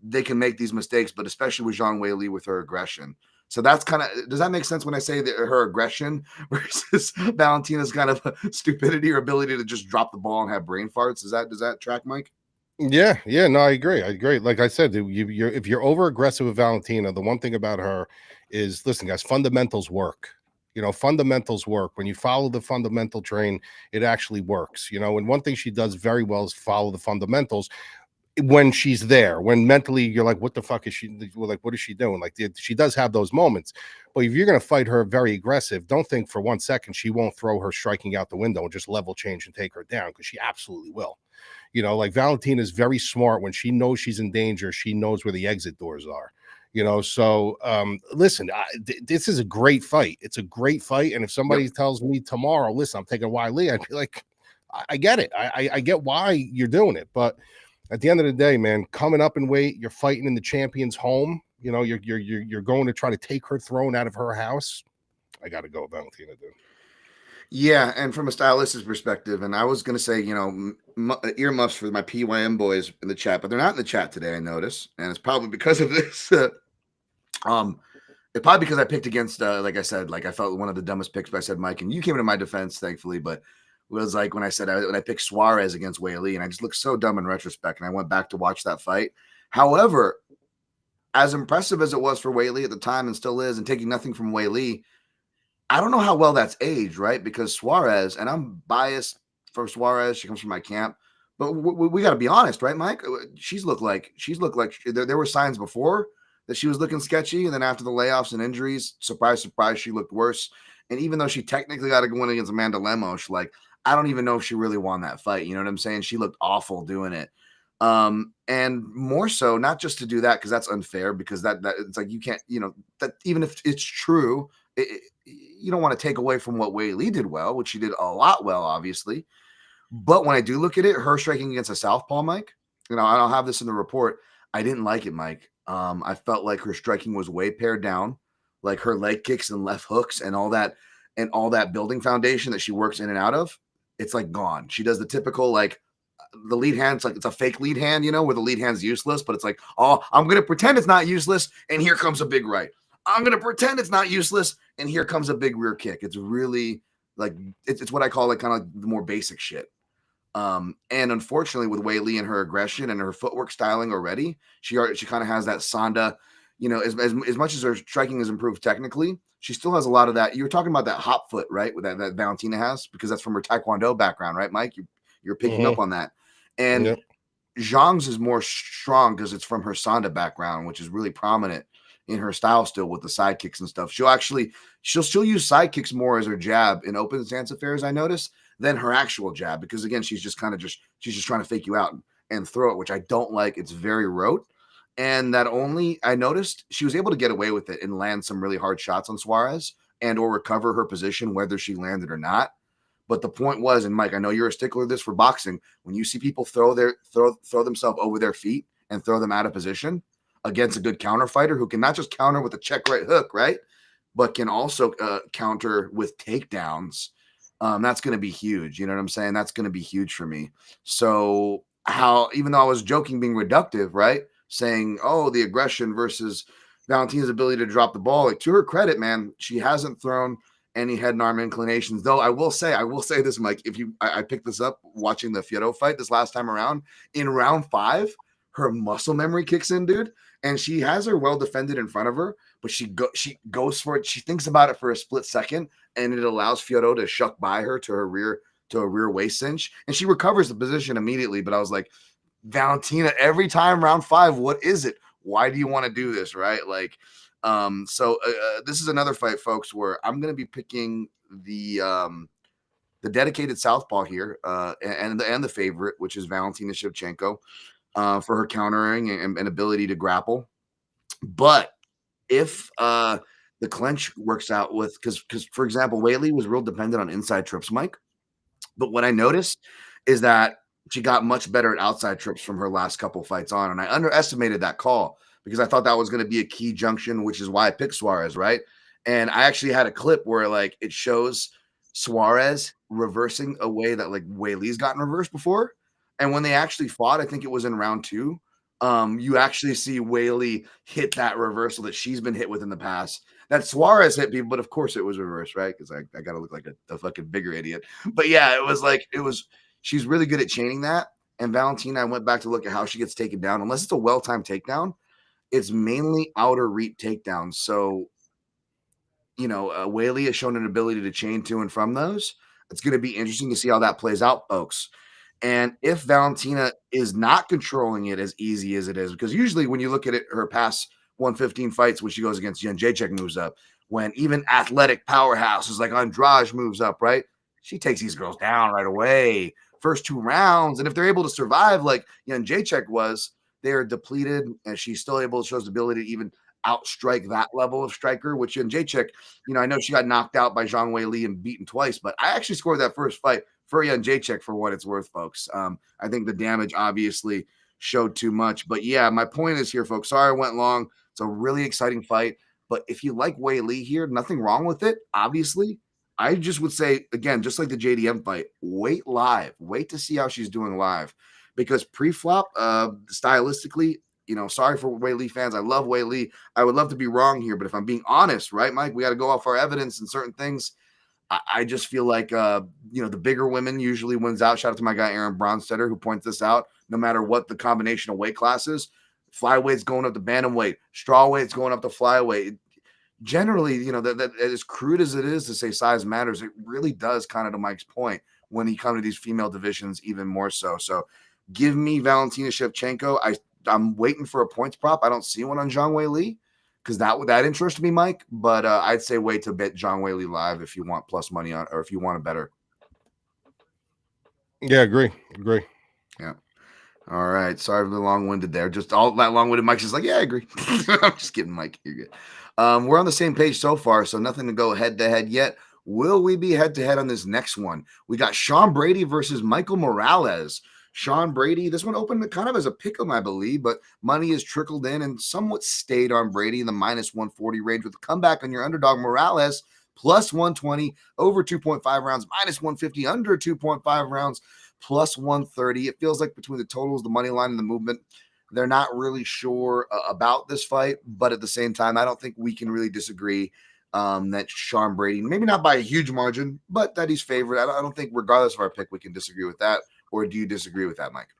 They can make these mistakes, but especially with Zhang Weili with her aggression. So that's kind of, does that make sense when I say that her aggression versus Valentina's kind of stupidity or ability to just drop the ball and have brain farts? Does that track, Mike? Yeah, no, I agree. Like I said, if you're over aggressive with Valentina, the one thing about her is, listen, guys, fundamentals work. Fundamentals work. When you follow the fundamental train, it actually works. And one thing she does very well is follow the fundamentals. When she's there, when mentally you're like, what the fuck is she, like, what is she doing? Like, she does have those moments, but if you're going to fight her very aggressive, don't think for 1 second she won't throw her striking out the window and just level change and take her down, because she absolutely will. Like Valentina is very smart. When she knows she's in danger, she knows where the exit doors are. So listen, this is a great fight. It's a great fight. And if somebody tells me tomorrow, listen, I'm taking Weili, I'd be like, I get it. I get why you're doing it, but at the end of the day, man, coming up in weight, you're fighting in the champion's home. You're going to try to take her throne out of her house. I got to go with Valentina, dude. Yeah, and from a stylist's perspective, and I was going to say, earmuffs for my PYM boys in the chat, but they're not in the chat today, I notice, and it's probably because of this. It's probably because I picked against, like I said, like I felt one of the dumbest picks, but I said Mike, and you came to my defense, thankfully, but it was like when I picked Suarez against Weili, and I just looked so dumb in retrospect, and I went back to watch that fight. However, as impressive as it was for Weili at the time and still is, and taking nothing from Weili, I don't know how well that's aged, right? Because Suarez, and I'm biased for Suarez, she comes from my camp, but we got to be honest, right, Mike? She's looked like there were signs before that she was looking sketchy, and then after the layoffs and injuries, surprise, she looked worse. And even though she technically got to go in against Amanda Lemos, I don't even know if she really won that fight. You know what I'm saying? She looked awful doing it. And more so, not just to do that, because that's unfair, because that it's like, you can't, that even if it's true, you don't want to take away from what Weili did well, which she did a lot well, obviously. But when I do look at it, her striking against a southpaw, Mike, I don't have this in the report. I didn't like it, Mike. I felt like her striking was way pared down, like her leg kicks and left hooks and all that building foundation that she works in and out of. It's like gone. She does the typical, like, the lead hand's like, it's a fake lead hand, where the lead hand's useless, but it's like, oh, I'm going to pretend it's not useless, and here comes a big right. I'm going to pretend it's not useless, and here comes a big rear kick. It's really like, it's what I call like kind of the more basic shit. And unfortunately, with Weili and her aggression and her footwork styling already, she kind of has that Sonda, as much as her striking has improved technically, she still has a lot of that. You were talking about that hop foot, right? With that Valentina has, because that's from her Taekwondo background, right, Mike? You're picking up on that. And Zhang's is more strong because it's from her Sonda background, which is really prominent in her style still with the side kicks and stuff. She'll use side kicks more as her jab in open stance affairs, I noticed, than her actual jab, because again, she's just trying to fake you out and throw it, which I don't like. It's very rote. And I noticed she was able to get away with it and land some really hard shots on Suarez and or recover her position, whether she landed or not. But the point was, and Mike, I know you're a stickler of this for boxing, when you see people throw themselves over their feet and throw them out of position against a good counter fighter who can not just counter with a check right hook, right, but can also counter with takedowns, that's going to be huge. You know what I'm saying? That's going to be huge for me. So even though I was joking, being reductive, right, saying, oh, the aggression versus Valentina's ability to drop the ball, like, to her credit, man, she hasn't thrown any head and arm inclinations. Though I will say this, Mike. I picked this up watching the Fierro fight this last time around. In round 5, her muscle memory kicks in, dude, and she has her well defended in front of her, but she goes for it. She thinks about it for a split second, and it allows Fierro to shuck by her to a rear waist cinch, and she recovers the position immediately. But I was like, Valentina, every time round 5, what is it? Why do you want to do this, right? Like, so this is another fight, folks, where I'm going to be picking the dedicated southpaw here, and the favorite, which is Valentina Shevchenko, for her countering and ability to grapple. But if the clinch works out with, because for example, Weili was real dependent on inside trips, Mike. But what I noticed is that she got much better at outside trips from her last couple fights on, and I underestimated that call because I thought that was going to be a key junction, which is why I picked Suarez, right? And I actually had a clip where like it shows Suarez reversing a way that like Weili's gotten reversed before, and when they actually fought, I think it was in round 2. You actually see Weili hit that reversal that she's been hit with in the past. That Suarez hit people, but of course it was reversed, right? Because I got to look like a fucking bigger idiot. But yeah, she's really good at chaining that. And Valentina, I went back to look at how she gets taken down. Unless it's a well-timed takedown, it's mainly outer reap takedowns. So, Weili has shown an ability to chain to and from those. It's going to be interesting to see how that plays out, folks. And if Valentina is not controlling it as easy as it is, because usually when you look at it, her past 115 fights, when she goes against Jacek moves up, when even athletic powerhouses like Andrade moves up, right? She takes these girls down right away, first 2 rounds. And if they're able to survive like Jacek was, they are depleted, and she's still able to show the ability to even outstrike that level of striker, which Jacek, I know she got knocked out by Zhang Weili and beaten twice, but I actually scored that first fight for Jacek for what it's worth, folks. I think the damage obviously showed too much. But yeah, my point is here, folks. Sorry I went long. It's a really exciting fight. But if you like Weili here, nothing wrong with it, obviously. I just would say, again, just like the JDM fight, wait live. Wait to see how she's doing live. Because pre-flop, stylistically, sorry for Weili fans. I love Weili. I would love to be wrong here. But if I'm being honest, right, Mike, we got to go off our evidence and certain things. I just feel like, the bigger women usually wins out. Shout out to my guy, Aaron Bronstetter, who points this out. No matter what the combination of weight classes, flyweight's going up to bantamweight, strawweight's going up to flyweight. Generally, that as crude as it is to say size matters, it really does, kind of to Mike's point, when you come to these female divisions even more so. So give me Valentina Shevchenko. I'm waiting for a points prop. I don't see one on Zhang Weili, because that interests me, Mike. But I'd say wait to bet Zhang Weili live if you want plus money on, or if you want a better. Yeah, agree. Yeah. All right. Sorry for the long-winded there. Just all that long-winded. Mike's just like, yeah, I agree. I'm just kidding, Mike. You're good. We're on the same page so far, so nothing to go head-to-head yet. Will we be head-to-head on this next one? We got Sean Brady versus Michael Morales. Sean Brady, this one opened kind of as a pick'em, I believe, but money has trickled in and somewhat stayed on Brady in the minus 140 range with a comeback on your underdog Morales, plus 120, over 2.5 rounds, minus 150, under 2.5 rounds, plus 130. It feels like between the totals, the money line, and the movement, they're not really sure about this fight, but at the same time, I don't think we can really disagree that Sean Brady, maybe not by a huge margin, but that he's favored. I don't think, regardless of our pick, we can disagree with that. Or do you disagree with that, Mike?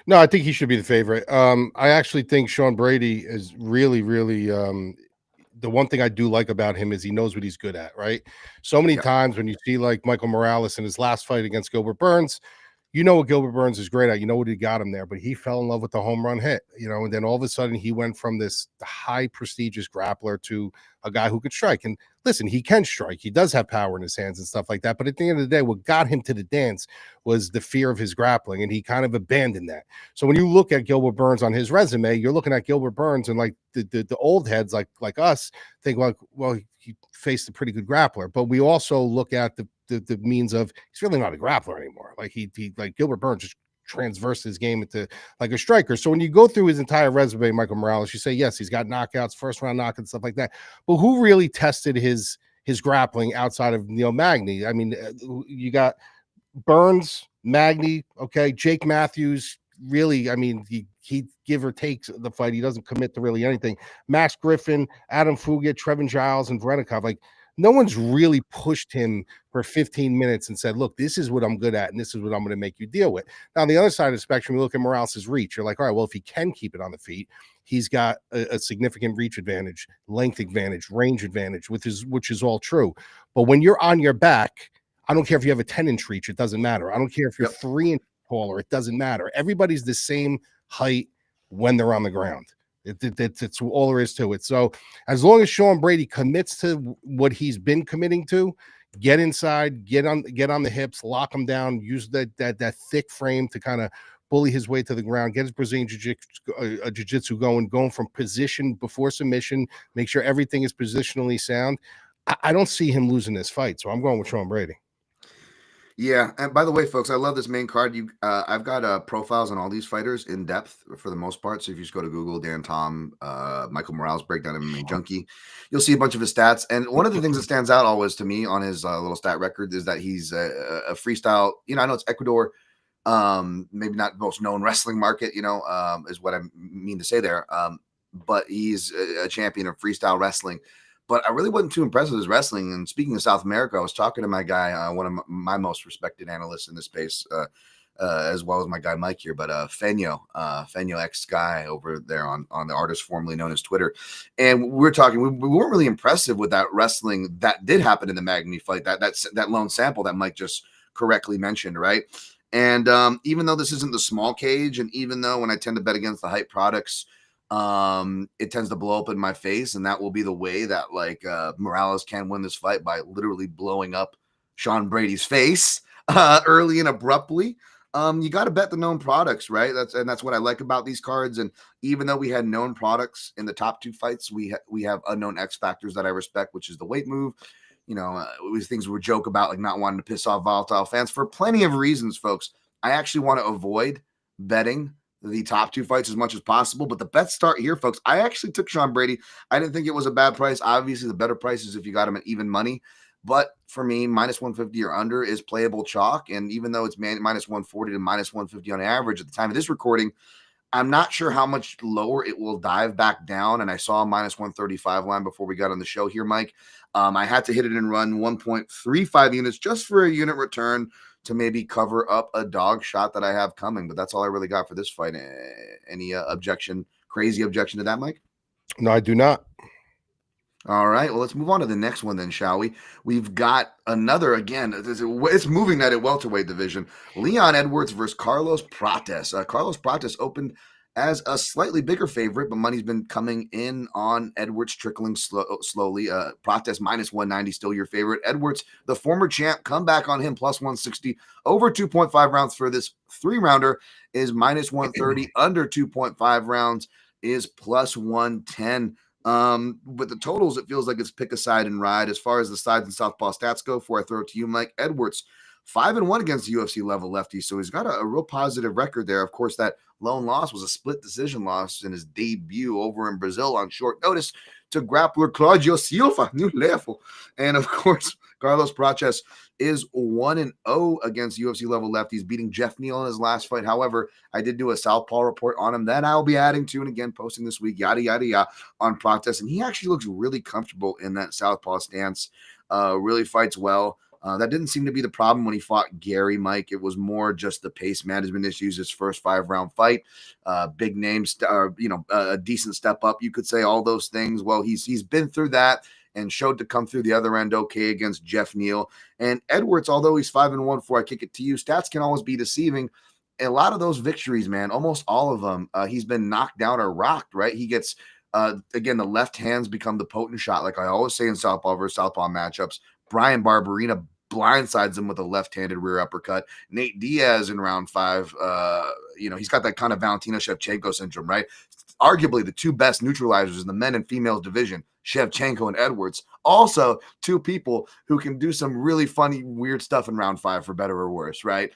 No, I think he should be the favorite. I actually think Sean Brady is really, really the one thing I do like about him is he knows what he's good at, right? So many times when you see like Michael Morales in his last fight against Gilbert Burns, you know what Gilbert Burns is great at. You know what he got him there, but he fell in love with the home run hit, and then all of a sudden he went from this high prestigious grappler to a guy who could strike. And listen, he can strike. He does have power in his hands and stuff like that. But at the end of the day, what got him to the dance was the fear of his grappling, and he kind of abandoned that. So when you look at Gilbert Burns on his resume, you're looking at Gilbert Burns, and like the old heads like us think like, well, he faced a pretty good grappler. But we also look at the means of he's really not a grappler anymore. Like he like Gilbert Burns just transversed his game into like a striker. So when you go through his entire resume, Michael Morales, you say, yes, he's got knockouts, first round knockouts, stuff like that. But who really tested his grappling outside of Neil Magny? I mean, you got Burns, Magny, okay, Jake Matthews. Really, I mean, he give or takes the fight. He doesn't commit to really anything. Max Griffin, Adam Fugitt, Trevin Giles, and Verenikov. Like, no one's really pushed him for 15 minutes and said, look, this is what I'm good at, and this is what I'm going to make you deal with. Now, on the other side of the spectrum, you look at Morales' reach. You're like, all right, well, if he can keep it on the feet, he's got a significant reach advantage, length advantage, range advantage, which is all true. But when you're on your back, I don't care if you have a 10-inch reach, it doesn't matter. I don't care if you're 3 inches taller, it doesn't matter. Everybody's the same height when they're on the ground. It's all there is to it. So as long as Sean Brady commits to what he's been committing to, get inside, get on the hips, lock him down, use that thick frame to kind of bully his way to the ground, get his Brazilian jiu-jitsu going from position before submission, make sure everything is positionally sound. I don't see him losing this fight, so I'm going with Sean Brady. Yeah, and by the way, folks, I love this main card. I've got profiles on all these fighters in depth for the most part. So if you just go to Google, Dan Tom, Michael Morales breakdown MMA Junkie, you'll see a bunch of his stats. And one of the things that stands out always to me on his little stat record is that he's a freestyle. I know it's Ecuador, maybe not the most known wrestling market, is what I mean to say there. But he's a champion of freestyle wrestling. But I really wasn't too impressed with his wrestling. And speaking of South America, I was talking to my guy, one of my most respected analysts in this space, as well as my guy Mike here, but Feño X Guy over there on the artist formerly known as Twitter. And we were talking, we weren't really impressive with that wrestling that did happen in the Magny fight, that lone sample that Mike just correctly mentioned, right? And even though this isn't the small cage, and even though when I tend to bet against the hype products, it tends to blow up in my face, and that will be the way that Morales can win this fight, by literally blowing up Sean Brady's face early and abruptly. You got to bet the known products, right? That's what I like about these cards. And even though we had known products in the top 2 fights, we have unknown X factors that I respect, which is the weight move. It was things we would joke about, like not wanting to piss off volatile fans for plenty of reasons, folks. I actually want to avoid betting the top 2 fights as much as possible, but the bets start here, folks. I actually took Sean Brady. I didn't think it was a bad price. Obviously, the better price is if you got him at even money, but for me, minus 150 or under is playable chalk. And even though it's minus 140 to minus 150 on average at the time of this recording, I'm not sure how much lower it will dive back down. And I saw a minus 135 line before we got on the show here, Mike. I had to hit it and run 1.35 units just for a unit return to maybe cover up a dog shot that I have coming. But that's all I really got for this fight. Any crazy objection to that, Mike? No, I do not. All right, well, let's move on to the next one then, shall we? We've got another, again, it's moving that at welterweight division. Leon Edwards versus Carlos Prates. Carlos Prates opened as a slightly bigger favorite, but money's been coming in on Edwards, trickling slowly. Prates minus 190, still your favorite. Edwards, the former champ, come back on him, plus 160. Over 2.5 rounds for this 3-rounder is minus 130. Under 2.5 rounds is plus 110. With the totals, it feels like it's pick a side and ride. As far as the sides and southpaw stats go, before I throw it to you, Mike, Edwards 5-1 against UFC level lefties, so he's got a real positive record there. Of course, that lone loss was a split decision loss in his debut over in Brazil on short notice to grappler Claudio Silva, new level. And of course, Carlos Prates is 1-0 against UFC level lefties, beating Jeff Neal in his last fight. However, I did do a southpaw report on him that I'll be adding to, and again posting this week, yada yada yada, on Prates, and he actually looks really comfortable in that southpaw stance. Really fights well. That didn't seem to be the problem when he fought Gary, Mike. It was more just the pace management issues. His first 5-round fight, big names, a decent step up, you could say, all those things. Well, he's been through that and showed to come through the other end okay against Jeff Neal. And Edwards, although he's 5-1 before I kick it to you, stats can always be deceiving. A lot of those victories, man, almost all of them, he's been knocked down or rocked, right? He gets, again, the left hands become the potent shot, like I always say in southpaw versus southpaw matchups. Brian Barberina blindsides him with a left-handed rear uppercut. Nate Diaz in round 5, he's got that kind of Valentina Shevchenko syndrome, right? Arguably the 2 best neutralizers in the men and females division, Shevchenko and Edwards. Also, 2 people who can do some really funny, weird stuff in round 5, for better or worse, right?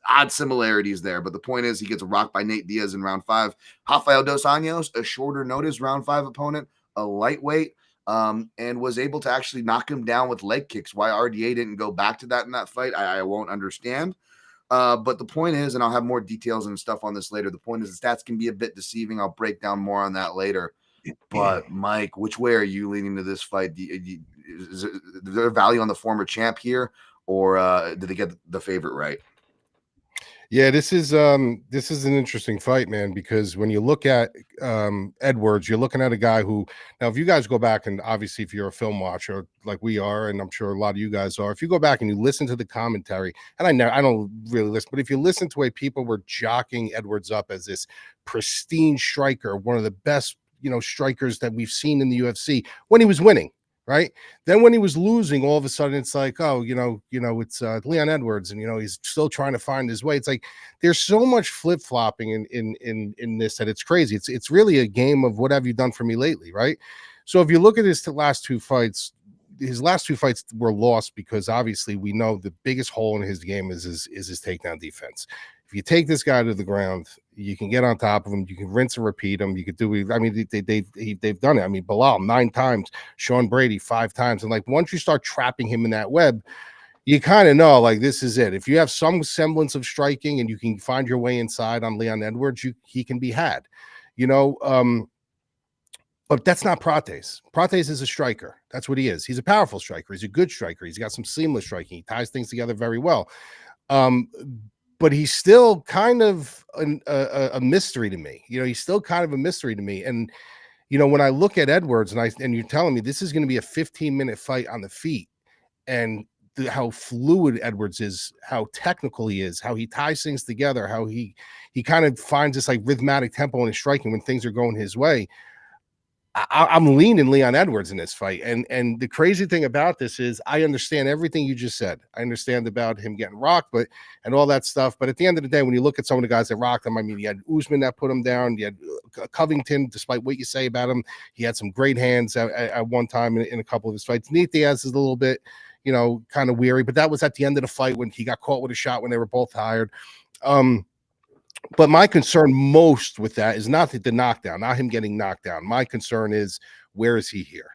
Odd similarities there, but the point is he gets rocked by Nate Diaz in round 5. Rafael Dos Anjos, a shorter notice round 5 opponent, a lightweight, and was able to actually knock him down with leg kicks. Why RDA didn't go back to that in that fight, I won't understand. But the point is, and I'll have more details and stuff on this later, the point is the stats can be a bit deceiving. I'll break down more on that later. But Mike, which way are you leaning to this fight? is there value on the former champ here, or did they get the favorite right? Yeah, this is an interesting fight, man, because when you look at Edwards, you're looking at a guy who, now if you guys go back, and obviously if you're a film watcher like we are, and I'm sure a lot of you guys are, if you go back and you listen to the commentary, and I don't really listen, but if you listen to way people were jockeying Edwards up as this pristine striker, one of the best, strikers that we've seen in the UFC when he was winning. Right. Then when he was losing, all of a sudden it's like, oh, it's Leon Edwards, and he's still trying to find his way. It's like there's so much flip flopping in this that it's crazy. It's really a game of what have you done for me lately, right? So if you look at his last two fights were lost because obviously we know the biggest hole in his game is his takedown defense. If you take this guy to the ground, you can get on top of him. You can rinse and repeat him. You could do. I mean, they've done it. I mean, Belal 9 times, Sean Brady 5 times, and like once you start trapping him in that web, you kind of know like this is it. If you have some semblance of striking and you can find your way inside on Leon Edwards, he can be had. But that's not Prates. Prates is a striker. That's what he is. He's a powerful striker. He's a good striker. He's got some seamless striking. He ties things together very well. But he's still kind of a mystery to me. He's still kind of a mystery to me. And, when I look at Edwards and you're telling me this is going to be a 15-minute fight on the feet, and how fluid Edwards is, how technical he is, how he ties things together, how he kind of finds this like rhythmic tempo in his striking when things are going his way. I'm leaning Leon Edwards in this fight. And the crazy thing about this is I understand everything you just said. I understand about him getting rocked, and all that stuff. But at the end of the day, when you look at some of the guys that rocked him, I mean, you had Usman that put him down. You had Covington, despite what you say about him, he had some great hands at one time in a couple of his fights. Nate Diaz is a little bit, kind of weary, but that was at the end of the fight when he got caught with a shot when they were both tired. But my concern most with that is not the knockdown, not him getting knocked down. My concern is, where is he here?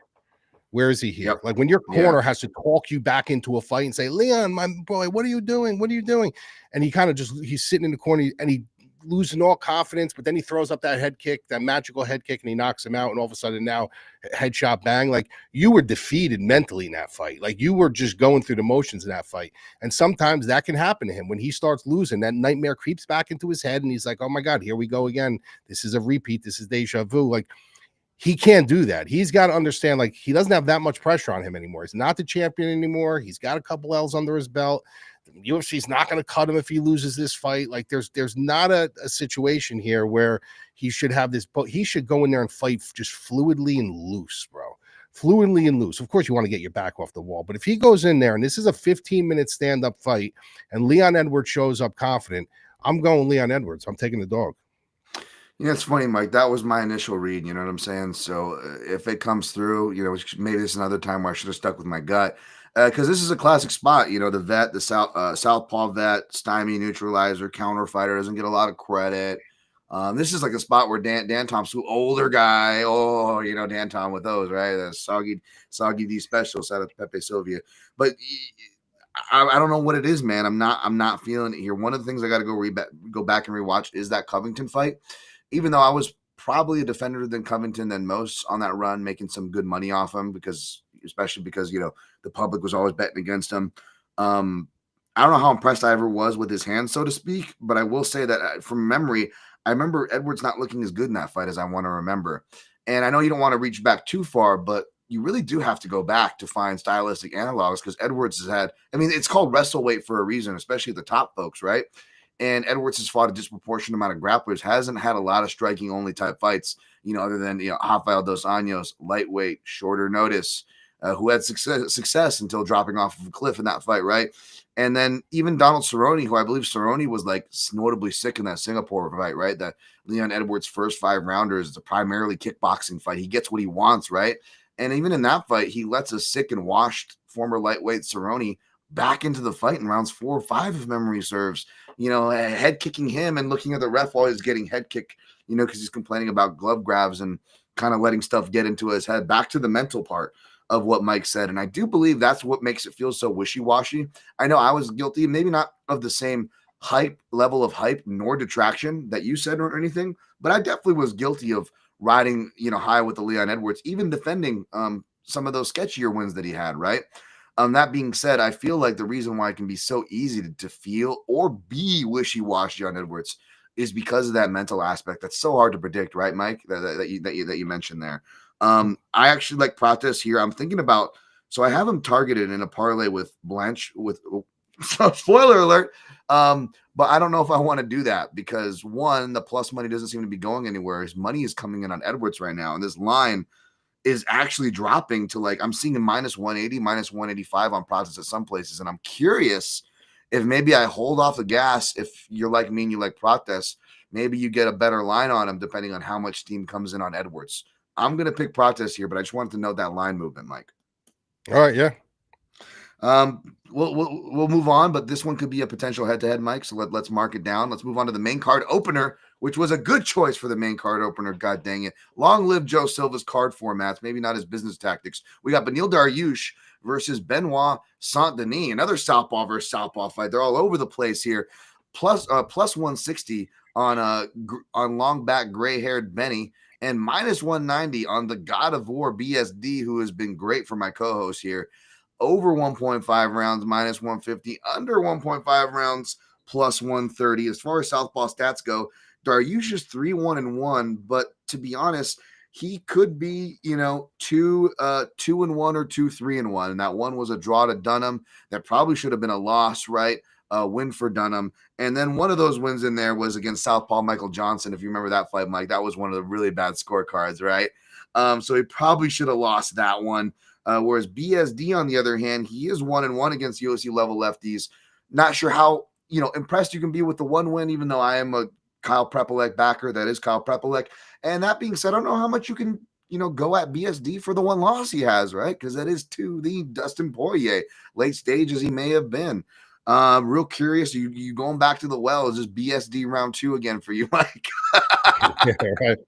Where is he here? Yep. Like when your corner has to talk you back into a fight and say, Leon, my boy, what are you doing? What are you doing? And he kind of he's sitting in the corner and he losing all confidence, but then he throws up that head kick, that magical head kick, and he knocks him out. And all of a sudden now headshot bang. Like you were defeated mentally in that fight. Like you were just going through the motions in that fight. And sometimes that can happen to him when he starts losing. That nightmare creeps back into his head and he's like, oh my God, here we go again. This is a repeat. This is deja vu. Like he can't do that. He's got to understand, like, he doesn't have that much pressure on him anymore. He's not the champion anymore. He's got a couple L's under his belt. The UFC's not going to cut him if he loses this fight. Like, there's not a situation here where he should have this, but he should go in there and fight just fluidly and loose, bro. Fluidly and loose. Of course, you want to get your back off the wall, but if he goes in there and this is a 15-minute stand-up fight and Leon Edwards shows up confident, I'm going Leon Edwards. I'm taking the dog. It's funny, Mike. That was my initial read. You know what I'm saying? So if it comes through, maybe this is another time where I should have stuck with my gut, because this is a classic spot. The vet, the southpaw vet, stymie, neutralizer, counter fighter doesn't get a lot of credit. This is like a spot where Dan Thompson, older guy. Oh, Dan Tom with those, right? The soggy D specials out of Pepe Sylvia. But I don't know what it is, man. I'm not feeling it here. One of the things I got to go back and rewatch is that Covington fight. Even though I was probably a defender than Covington than most on that run, making some good money off him especially because the public was always betting against him. I don't know how impressed I ever was with his hands, so to speak, but I will say that from memory, I remember Edwards not looking as good in that fight as I want to remember. And I know you don't want to reach back too far, but you really do have to go back to find stylistic analogs because Edwards has had, it's called wrestle weight for a reason, especially the top folks, right? And Edwards has fought a disproportionate amount of grapplers, hasn't had a lot of striking only type fights, other than, Rafael Dos Anjos, lightweight, shorter notice, who had success until dropping off of a cliff in that fight, right? And then even Donald Cerrone, who I believe Cerrone was like notably sick in that Singapore fight, right? That Leon Edwards' first 5 rounders is a primarily kickboxing fight. He gets what he wants, right? And even in that fight, he lets a sick and washed former lightweight Cerrone back into the fight in rounds 4 or 5, if memory serves. Head kicking him and looking at the ref while he's getting head kicked, because he's complaining about glove grabs and kind of letting stuff get into his head. Back to the mental part of what Mike said. And I do believe that's what makes it feel so wishy-washy. I know I was guilty, maybe not of the same level of hype nor detraction that you said or anything, but I definitely was guilty of riding, high with the Leon Edwards, even defending some of those sketchier wins that he had, right? That being said, I feel like the reason why it can be so easy to feel or be wishy-washy on Edwards is because of that mental aspect. That's so hard to predict, right, Mike? That you mentioned there. I actually like Prates here. I'm thinking about, so I have him targeted in a parlay with Blanche with spoiler alert. But I don't know if I want to do that because one, the plus money doesn't seem to be going anywhere. His money is coming in on Edwards right now, and this line is actually dropping to like I'm seeing a minus 180, minus 185 on Prates at some places, and I'm curious if maybe I hold off the gas. If you're like me and you like Prates, maybe you get a better line on him depending on how much steam comes in on Edwards. I'm gonna pick Prates here, but I just wanted to know that line movement, Mike. All right, yeah. We'll move on, but this one could be a potential head-to-head, Mike. So let's mark it down. Let's move on to the main card opener, which was a good choice for the main card opener. God dang it! Long live Joe Silva's card formats. Maybe not his business tactics. We got Beneil Dariush versus Benoît Saint Denis. Another southpaw versus southpaw fight. They're all over the place here. Plus 160 on long back gray-haired Benny, and minus 190 on the God of War BSD, who has been great for my co-host here. Over 1.5 rounds, minus 150. Under 1.5 rounds, plus 130. As far as southpaw stats go, Dariush is 3-1-1, but to be honest, he could be, 2-1 or 2-3-1. And that one was a draw to Dunham. That probably should have been a loss, right? Win for Dunham. And then one of those wins in there was against southpaw Michael Johnson. If you remember that fight, Mike, that was one of the really bad scorecards, right? So he probably should have lost that one. Whereas BSD, on the other hand, he is 1-1 against UFC level lefties. Not sure how impressed you can be with the one win, even though I am a Kyle Prepolek backer. That is Kyle Prepolek. And that being said, I don't know how much you can go at BSD for the one loss he has, right? Because that is to the Dustin Poirier, late stage as he may have been. Real curious. You going back to the well? Is this BSD round 2 again for you, Mike? Yeah, right.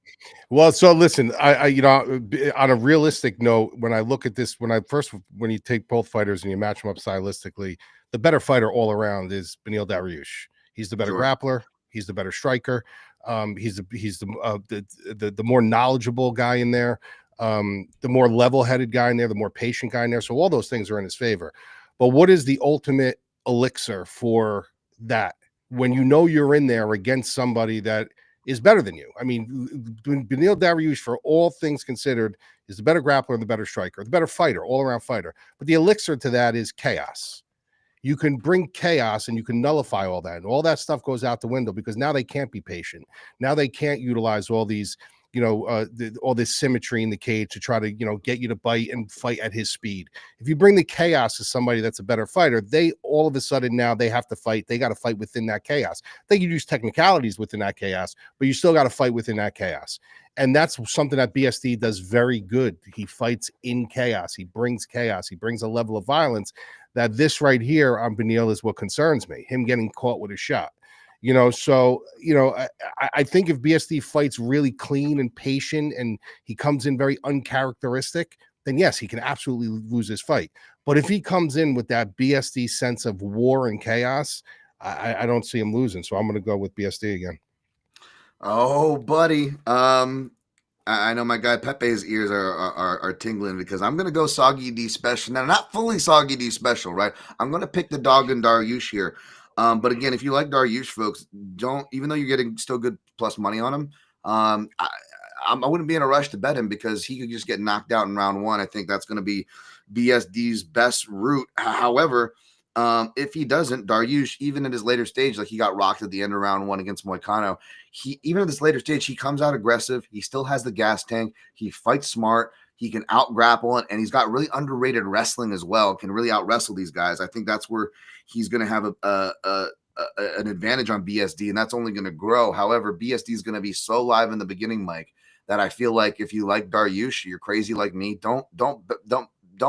Well, so listen, I on a realistic note, when I look at this, when you take both fighters and you match them up stylistically, the better fighter all around is Beneil Dariush. He's the better grappler. He's the better striker. He's the more knowledgeable guy in there. The more level-headed guy in there. The more patient guy in there. So all those things are in his favor. But what is the ultimate elixir for that? When you're in there against somebody that is better than you. I mean, Beneil Dariush, for all things considered, is the better grappler and the better striker, the better fighter, all-around fighter. But the elixir to that is chaos. You can bring chaos and you can nullify all that. And all that stuff goes out the window because now they can't be patient. Now they can't utilize all these, all this symmetry in the cage to try to, get you to bite and fight at his speed. If you bring the chaos to somebody that's a better fighter, they all of a sudden now they have to fight. They got to fight within that chaos. They can use technicalities within that chaos, but you still got to fight within that chaos. And that's something that BSD does very good. He fights in chaos. He brings chaos. He brings a level of violence that this right here on Beneil is what concerns me, him getting caught with a shot. I think if BSD fights really clean and patient and he comes in very uncharacteristic, then yes, he can absolutely lose his fight. But if he comes in with that BSD sense of war and chaos, I don't see him losing. So I'm going to go with BSD again. Oh, buddy. I know my guy Pepe's ears are tingling because I'm going to go Soggy D special. Now, not fully Soggy D special, right? I'm going to pick the dog and Dariush here. But again, if you like Dariush, folks, even though you're getting still good plus money on him, I wouldn't be in a rush to bet him because he could just get knocked out in round 1. I think that's going to be BSD's best route. However, if he doesn't, Dariush, even at his later stage, like he got rocked at the end of round 1 against Moicano, even at this later stage, he comes out aggressive. He still has the gas tank. He fights smart. He can out grapple it, and he's got really underrated wrestling as well. Can really out wrestle these guys. I think that's where he's going to have an advantage on BSD, and that's only going to grow. However, BSD is going to be so live in the beginning, Mike, that I feel like if you like Dariush, you're crazy like me. Don't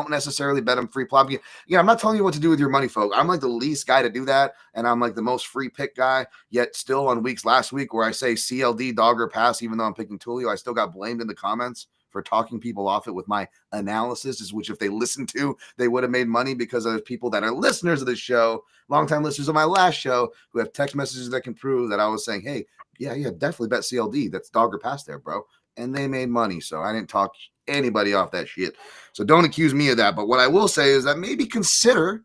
necessarily bet him free plop. Yeah, I'm not telling you what to do with your money, folks. I'm like the least guy to do that, and I'm like the most free pick guy. Yet still on weeks last week where I say CLD dog or pass, even though I'm picking Tulio, I still got blamed in the comments for talking people off it with my analysis, which if they listened to, they would have made money because there's people that are listeners of this show, longtime listeners of my last show, who have text messages that can prove that I was saying, hey, yeah, definitely bet CLD. That's dog or pass there, bro. And they made money. So I didn't talk anybody off that shit. So don't accuse me of that. But what I will say is that maybe consider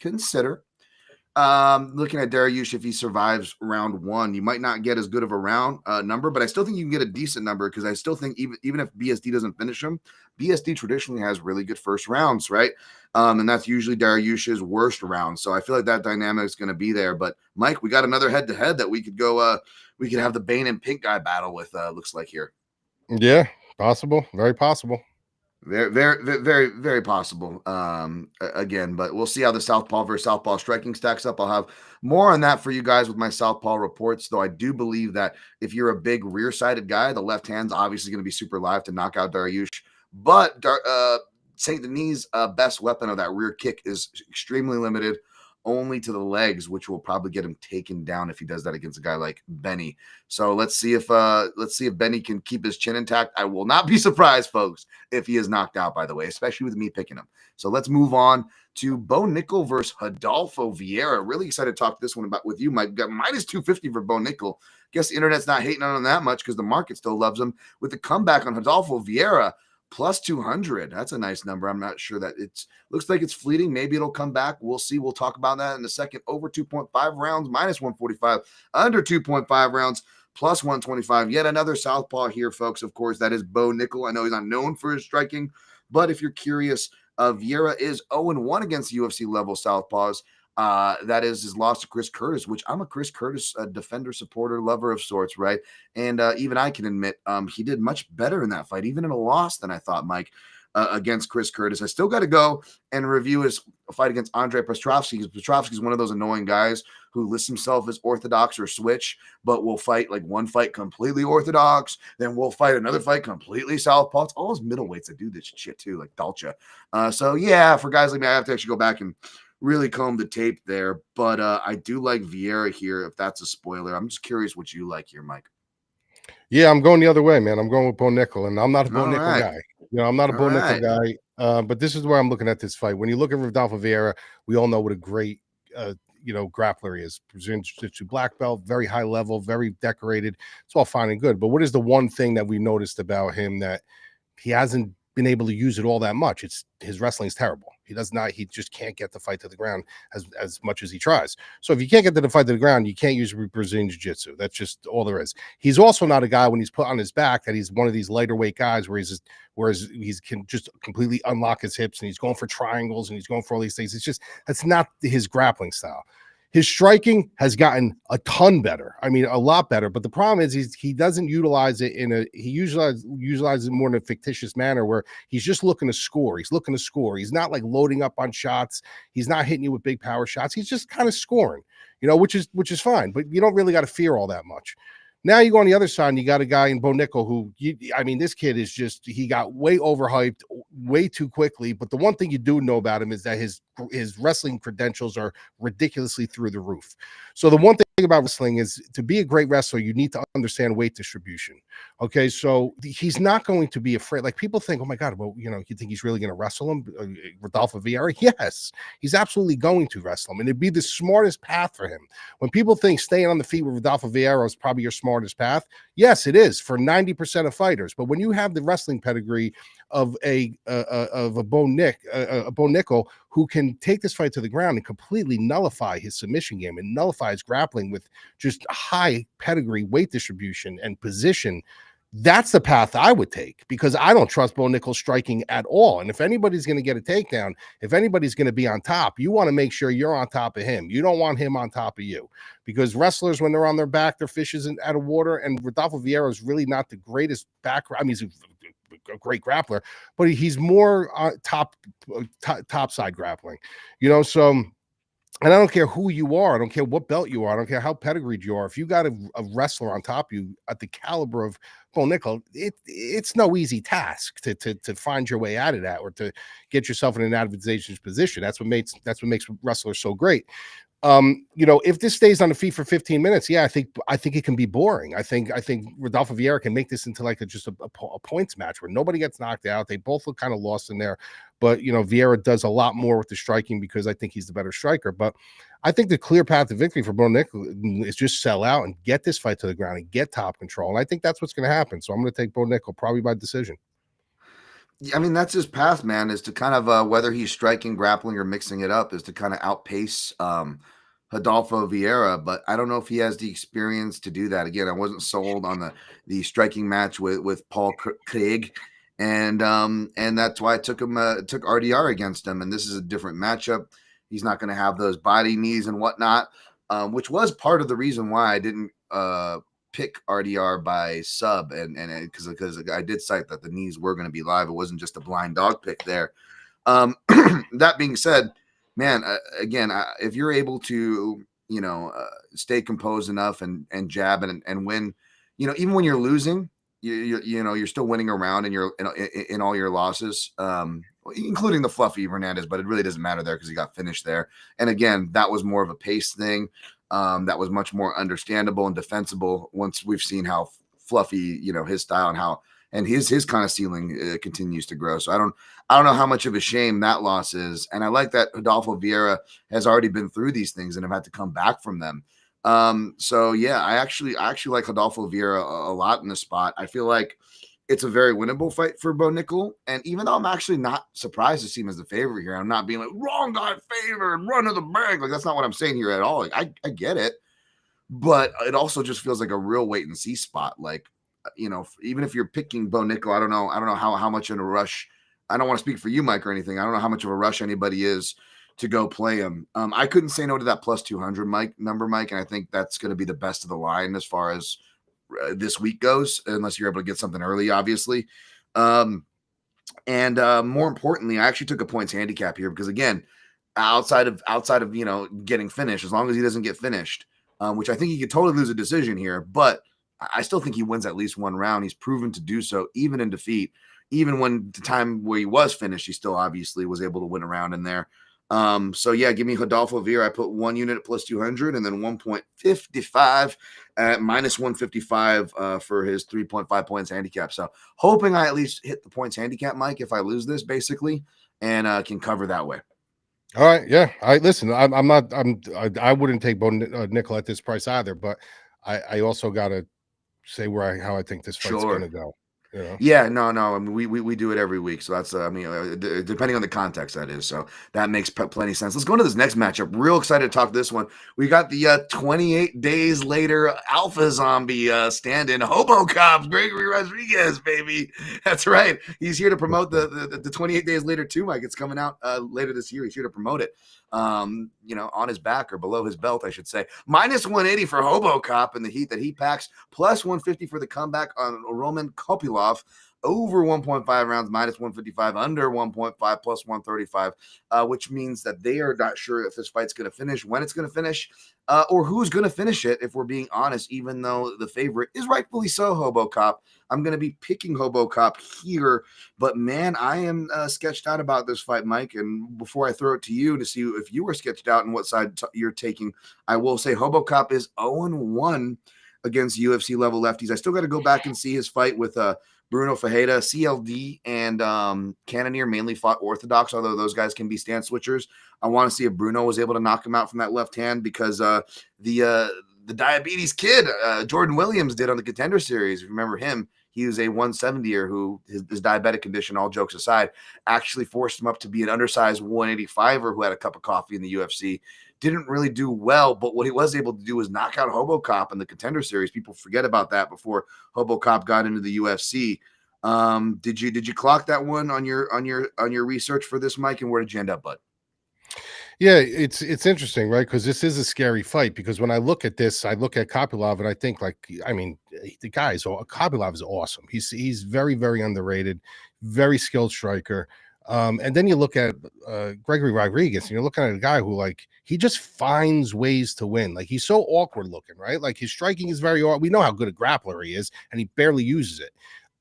looking at Dariush. If he survives round one, you might not get as good of a round number, but I still think you can get a decent number, because I still think even if BSD doesn't finish him, BSD traditionally has really good first rounds, right? And that's usually Dariush's worst round. So I feel like that dynamic is going to be there. But Mike, we got another head-to-head that we could go. We could have the Bane and Pink guy battle with. Looks like here. Yeah, possible. Very possible. Very possible. Again, but we'll see how the Southpaw versus Southpaw striking stacks up. I'll have more on that for you guys with my Southpaw reports, though I do believe that if you're a big rear-sided guy, the left hand's obviously going to be super live to knock out Dariush. But St. Denis' best weapon of that rear kick is extremely limited, only to the legs, which will probably get him taken down if he does that against a guy like Benny. So let's see if Benny can keep his chin intact. I will not be surprised, folks, if he is knocked out, by the way, especially with me picking him. So let's move on to Bo Nickal versus Rodolfo Vieira. Really excited to talk this one about with you, Mike. Got minus 250 for Bo Nickal. Guess the internet's not hating on him that much because the market still loves him. With the comeback on Rodolfo Vieira, plus 200. That's a nice number. I'm not sure that looks like it's fleeting. Maybe it'll come back. We'll see. We'll talk about that in a second. Over 2.5 rounds, minus 145. Under 2.5 rounds, plus 125. Yet another southpaw here, folks. Of course, that is Bo Nickal. I know he's not known for his striking, but if you're curious, Vieira is 0-1 against UFC level southpaws. That is his loss to Chris Curtis, which I'm a Chris Curtis defender, supporter, lover of sorts, right? And even I can admit he did much better in that fight, even in a loss, than I thought, Mike, against Chris Curtis. I still got to go and review his fight against Andre Petrovsky. Petrovsky is one of those annoying guys who lists himself as orthodox or switch, but will fight like one fight completely orthodox, then we'll fight another fight completely southpaw. It's all those middleweights that do this shit too, like Dalcha. So yeah, for guys like me, I have to actually go back and really comb the tape there, but I do like Vieira here, if that's a spoiler. I'm just curious what you like here, Mike. Yeah, I'm going the other way, man. I'm going with Bo Nickal, and I'm not a Bo Nickal guy. I'm not a Bo Nickal guy, but this is where I'm looking at this fight. When you look at Rodolfo Vieira, we all know what a great, grappler he is. Jiu-Jitsu black belt, very high level, very decorated. It's all fine and good, but what is the one thing that we noticed about him that he hasn't been able to use it all that much? It's his wrestling is terrible. He just can't get the fight to the ground as much as he tries. So if you can't get the fight to the ground, you can't use Brazilian jiu-jitsu. That's just all there is. He's also not a guy when he's put on his back that he's one of these lighter weight guys whereas he can just completely unlock his hips and he's going for triangles and he's going for all these things. That's not his grappling style. His striking has gotten a ton better. I mean, a lot better. But the problem is he doesn't utilize it he utilizes it more in a fictitious manner where he's just looking to score. He's looking to score. He's not like loading up on shots. He's not hitting you with big power shots. He's just kind of scoring, which is fine. But you don't really got to fear all that much. Now you go on the other side and you got a guy in Bo Nickal who, this kid is he got way overhyped way too quickly. But the one thing you do know about him is that his wrestling credentials are ridiculously through the roof. So the one thing about wrestling is to be a great wrestler, you need to understand weight distribution. Okay, so he's not going to be afraid. Like people think, oh my God, well, you think he's really going to wrestle him, Rodolfo Vieira? Yes, he's absolutely going to wrestle him, and it'd be the smartest path for him. When people think staying on the feet with Rodolfo Vieira is probably your smartest path, yes, it is for 90% of fighters. But when you have the wrestling pedigree of a Bo Nickal who can take this fight to the ground and completely nullify his submission game and nullify his grappling with just high pedigree, weight distribution, and position, that's the path I would take, because I don't trust Bo Nickal's striking at all. And if anybody's going to get a takedown, if anybody's going to be on top, you want to make sure you're on top of him. You don't want him on top of you, because wrestlers, when they're on their back, their fish isn't out of water. And Rodolfo Vieira is really not the greatest background. I mean, he's a great grappler, but he's more top side grappling, so. And I don't care who you are. I don't care what belt you are. I don't care how pedigreed you are. If you got a wrestler on top of you at the caliber of Bo Nickal, it's no easy task to find your way out of that or to get yourself in an advantageous position. That's what makes wrestlers so great. If this stays on the feet for 15 minutes, yeah, I think it can be boring. I think Rodolfo Vieira can make this into like just a points match where nobody gets knocked out. They both look kind of lost in there, but Vieira does a lot more with the striking because I think he's the better striker. But I think the clear path to victory for Bo Nickal is just sell out and get this fight to the ground and get top control. And I think that's what's going to happen. So I'm going to take Bo Nickal probably by decision. I mean, that's his path, man, is to kind of whether he's striking, grappling, or mixing it up, is to kind of outpace Rodolfo Vieira. But I don't know if he has the experience to do that. Again, I wasn't sold on the striking match with Paul Craig, and that's why I took RDR against him. And this is a different matchup. He's not going to have those body knees and whatnot, which was part of the reason why I didn't pick RDR by sub, and because I did cite that the knees were going to be live. It wasn't just a blind dog pick there. That being said, man, again, if you're able to, stay composed enough and jab and win, even when you're losing, you're still winning around and you're in all your losses, including the fluffy Hernandez, but it really doesn't matter there because he got finished there. And again, that was more of a pace thing. That was much more understandable and defensible once we've seen how fluffy, his style and his kind of ceiling continues to grow. So I don't know how much of a shame that loss is. And I like that Rodolfo Vieira has already been through these things and have had to come back from them. So yeah, I actually like Rodolfo Vieira a lot in the spot. I feel like it's a very winnable fight for Bo Nickal. And even though I'm actually not surprised to see him as the favorite here, I'm not being like wrong guy favored, run to the bank. Like that's not what I'm saying here at all. Like I get it, but it also just feels like a real wait and see spot. Like, even if you're picking Bo Nickal, I don't know how much in a rush. I don't want to speak for you, Mike, or anything. I don't know how much of a rush anybody is to go play him. I couldn't say no to that plus 200 Mike, and I think that's going to be the best of the line as far as this week goes, unless you're able to get something early, obviously. And more importantly, I actually took a points handicap here because again, outside of getting finished, as long as he doesn't get finished, which I think he could totally lose a decision here, but I still think he wins at least one round. He's proven to do so even in defeat. Even when the time where he was finished, he still obviously was able to win a round in there. So yeah, give me Rodolfo Vieira. I put 1 unit at plus 200 and then 1.55 at minus 155 for his 3.5 points handicap. So hoping I at least hit the points handicap, Mike, if I lose this basically, and can cover that way. All right. Yeah. I I wouldn't take Bo Nickal at this price either, but I also got to say how I think this fight's going to go. Yeah, no. I mean, we do it every week, so that's depending on the context, that is. So that makes plenty of sense. Let's go into this next matchup. Real excited to talk this one. We got the 28 days later alpha zombie stand-in Hobo Cops, Gregory Rodrigues, baby. That's right. He's here to promote the 28 days later too, Mike. It's coming out later this year. He's here to promote it. On his back or below his belt, I should say. Minus 180 for Hobo Cop in the heat that he packs, plus 150 for the comeback on Roman Kopylov. Over 1.5 rounds, minus 155, under 1.5, plus 135, which means that they are not sure if this fight's going to finish, when it's going to finish, or who's going to finish it, if we're being honest, even though the favorite is rightfully so Hobo Cop. I'm going to be picking Hobo Cop here, but man, I am sketched out about this fight, Mike, and before I throw it to you to see if you were sketched out and what side you're taking, I will say Hobo Cop is 0-1 against UFC level lefties. I still got to go back and see his fight with Bruno Ferreira. CLD and Cannonier mainly fought orthodox, although those guys can be stance switchers. I want to see if Bruno was able to knock him out from that left hand because the diabetes kid, Jordan Williams, did on the Contender Series. If you remember him, he was a 170er who his diabetic condition, all jokes aside, actually forced him up to be an undersized 185er who had a cup of coffee in the UFC. Didn't really do well, but what he was able to do was knock out Hobo Cop in the Contender Series. People forget about that before Hobo Cop got into the UFC. Did you clock that one on your research for this, Mike? And where did you end up, bud? Yeah, it's interesting, right? Because this is a scary fight. Because when I look at this, I look at Kopylov and I think, the guy Kopylov is awesome. He's very, very underrated, very skilled striker. And then you look at Gregory Rodrigues, and you're looking at a guy who he just finds ways to win. Like he's so awkward looking, right? Like his striking is very awkward. We know how good a grappler he is, and he barely uses it.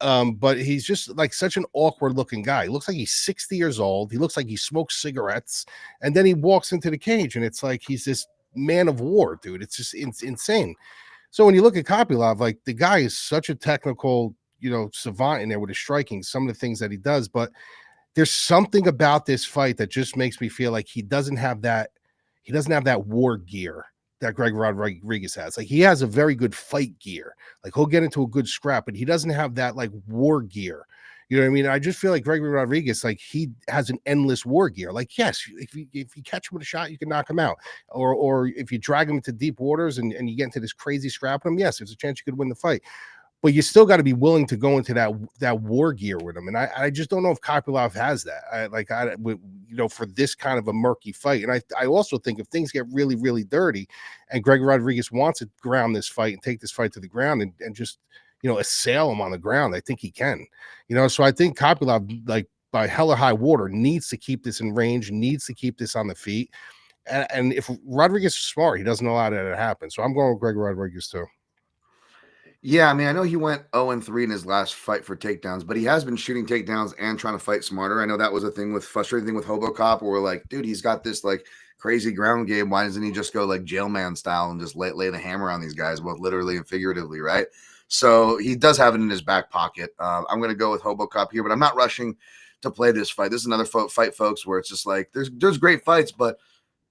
But he's just like such an awkward looking guy. He looks like he's 60 years old. He looks like he smokes cigarettes, and then he walks into the cage, and it's like he's this man of war, dude. It's just insane. So when you look at Kopylov, the guy is such a technical, savant in there with his striking, some of the things that he does, but there's something about this fight that just makes me feel like he doesn't have that war gear that Gregory Rodrigues has. Like he has a very good fight gear. Like he'll get into a good scrap, but he doesn't have that war gear. You know what I mean? I just feel like Gregory Rodrigues, like he has an endless war gear. Like, yes, if you catch him with a shot, you can knock him out. Or if you drag him into deep waters and you get into this crazy scrap with him, yes, there's a chance you could win the fight. But you still got to be willing to go into that war gear with him. And I just don't know if Kopylov has that. For this kind of a murky fight. And I also think if things get really, really dirty and Greg Rodrigues wants to ground this fight and take this fight to the ground and just, assail him on the ground, I think he can. So I think Kopylov, like by hell or high water, needs to keep this in range, needs to keep this on the feet. And if Rodrigues is smart, he doesn't allow that to happen. So I'm going with Greg Rodrigues too. Yeah, I mean, I know he went 0-3 in his last fight for takedowns, but he has been shooting takedowns and trying to fight smarter. I know that was a frustrating thing with Hobocop, where we're like, dude, he's got this like crazy ground game. Why doesn't he just go like jailman style and just lay the hammer on these guys, both literally and figuratively, right? So he does have it in his back pocket. I'm going to go with Hobocop here, but I'm not rushing to play this fight. This is another fight, folks, where it's just like there's great fights, but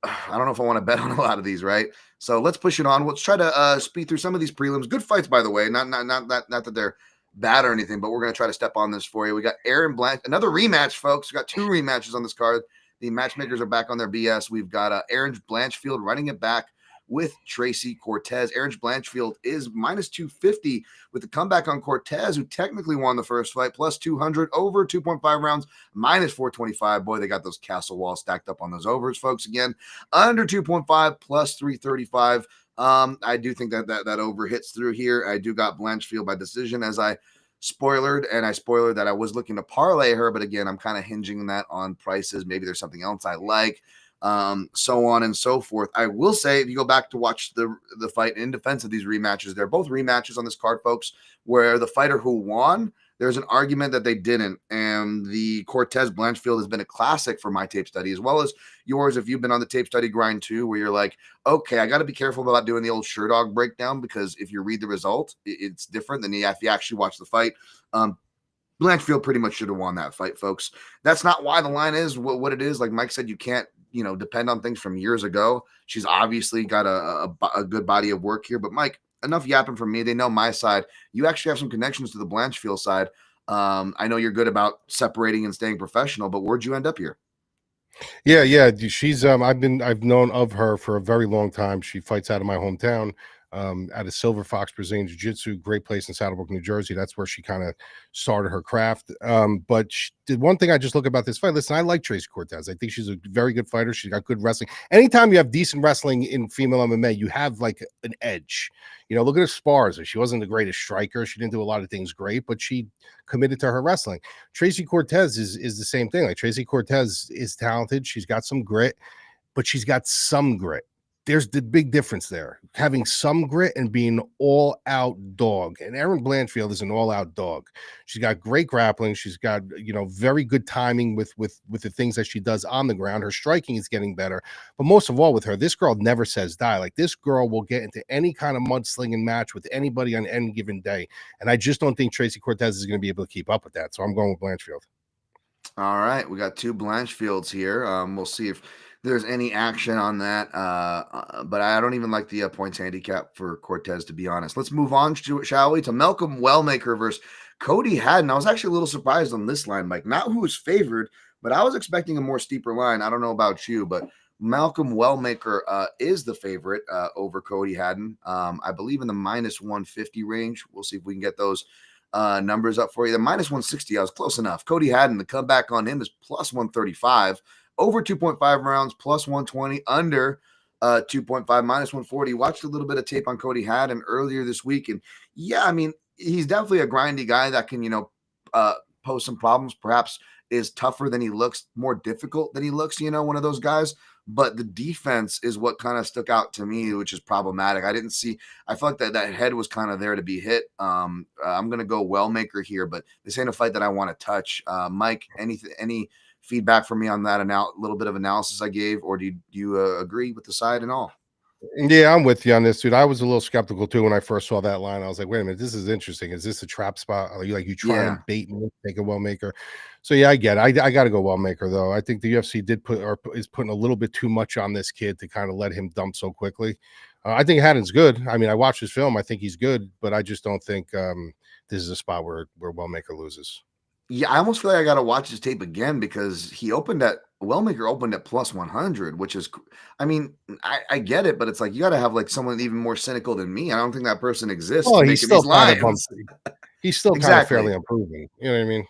I don't know if I want to bet on a lot of these, right? So let's push it on. Let's try to speed through some of these prelims. Good fights, by the way. Not that they're bad or anything, but we're going to try to step on this for you. We got Aaron Blanch, another rematch, folks. We got 2 rematches on this card. The matchmakers are back on their BS. We've got Aaron Blanchfield running it back with Tracy Cortez. Aaron Blanchfield is minus 250 with the comeback on Cortez, who technically won the first fight, plus 200 over 2.5 rounds, minus 425. Boy, they got those castle walls stacked up on those overs, folks. Again, under 2.5 plus 335. I do think that over hits through here. I do got Blanchfield by decision, as I spoilered that I was looking to parlay her, but again, I'm kind of hinging that on prices. Maybe there's something else I like. So on and so forth. I will say, if you go back to watch the fight in defense of these rematches, they're both rematches on this card, folks, where the fighter who won, there's an argument that they didn't. And the Cortez Blanchfield has been a classic for my tape study, as well as yours, if you've been on the tape study grind too, where you're like, okay, I got to be careful about doing the old Sherdog breakdown, because if you read the result, it's different than if you actually watch the fight. Blanchfield pretty much should have won that fight, folks. That's not why the line is what it is. Like Mike said, you can't, depend on things from years ago. She's obviously got a good body of work here. But Mike, enough yapping from me. They know my side. You actually have some connections to the Blanchfield side. I know you're good about separating and staying professional, but where'd you end up here? Yeah. She's I've known of her for a very long time. She fights out of my hometown. Out of Silver Fox Brazilian Jiu-Jitsu, great place in Saddlebrook, New Jersey. That's where she kind of started her craft. But the one thing I just look about this fight, listen, I like Tracy Cortez. I think she's a very good fighter. She's got good wrestling. Anytime you have decent wrestling in female MMA, you have like an edge. Look at her spars. She wasn't the greatest striker. She didn't do a lot of things great, but she committed to her wrestling. Tracy Cortez is the same thing. Like Tracy Cortez is talented. She's got some grit, but she's got some grit. There's the big difference there, having some grit and being all out dog. And Aaron Blanchfield is an all out dog. She's got great grappling. She's got, very good timing with the things that she does on the ground. Her striking is getting better, but most of all with her, this girl never says die. Like this girl will get into any kind of mudslinging match with anybody on any given day. And I just don't think Tracy Cortez is going to be able to keep up with that. So I'm going with Blanchfield. All right. We got 2 Blanchfields here. We'll see if there's any action on that. But I don't even like the points handicap for Cortez, to be honest. Let's move on, shall we, to Malcolm Wellmaker versus Cody Haddon. I was actually a little surprised on this line, Mike. Not who was favored, but I was expecting a more steeper line. I don't know about you, but Malcolm Wellmaker is the favorite over Cody Haddon. I believe in the minus 150 range. We'll see if we can get those numbers up for you. The minus 160, I was close enough. Cody Haddon, the comeback on him is plus 135. Over 2.5 rounds, plus 120, under 2.5, minus 140. Watched a little bit of tape on Cody Haddon earlier this week. And yeah, I mean, he's definitely a grindy guy that can, pose some problems, perhaps is tougher than he looks, more difficult than he looks, one of those guys. But the defense is what kind of stuck out to me, which is problematic. I felt like that head was kind of there to be hit. I'm going to go Wellmaker here, but this ain't a fight that I want to touch. Mike, any feedback from me on that little bit of analysis I gave, or do you agree with the side and all? Yeah, I'm with you on this, dude. I was a little skeptical too when I first saw that line. I was like, wait a minute, this is interesting. Is this a trap spot? Are you trying to bait me, take a Wellmaker? So yeah, I get it. I got to go Wellmaker though. I think the UFC is putting a little bit too much on this kid to kind of let him dump so quickly. I think Haddon's good. I mean, I watched his film. I think he's good, but I just don't think this is a spot where Wellmaker loses. Yeah, I almost feel like I got to watch his tape again because Wellmaker opened at plus 100, which is, I mean, I get it, but it's like you got to have like someone even more cynical than me. I don't think that person exists Well, to he's making still these kind of lines. he's still kind of Exactly. fairly improving. You know what I mean?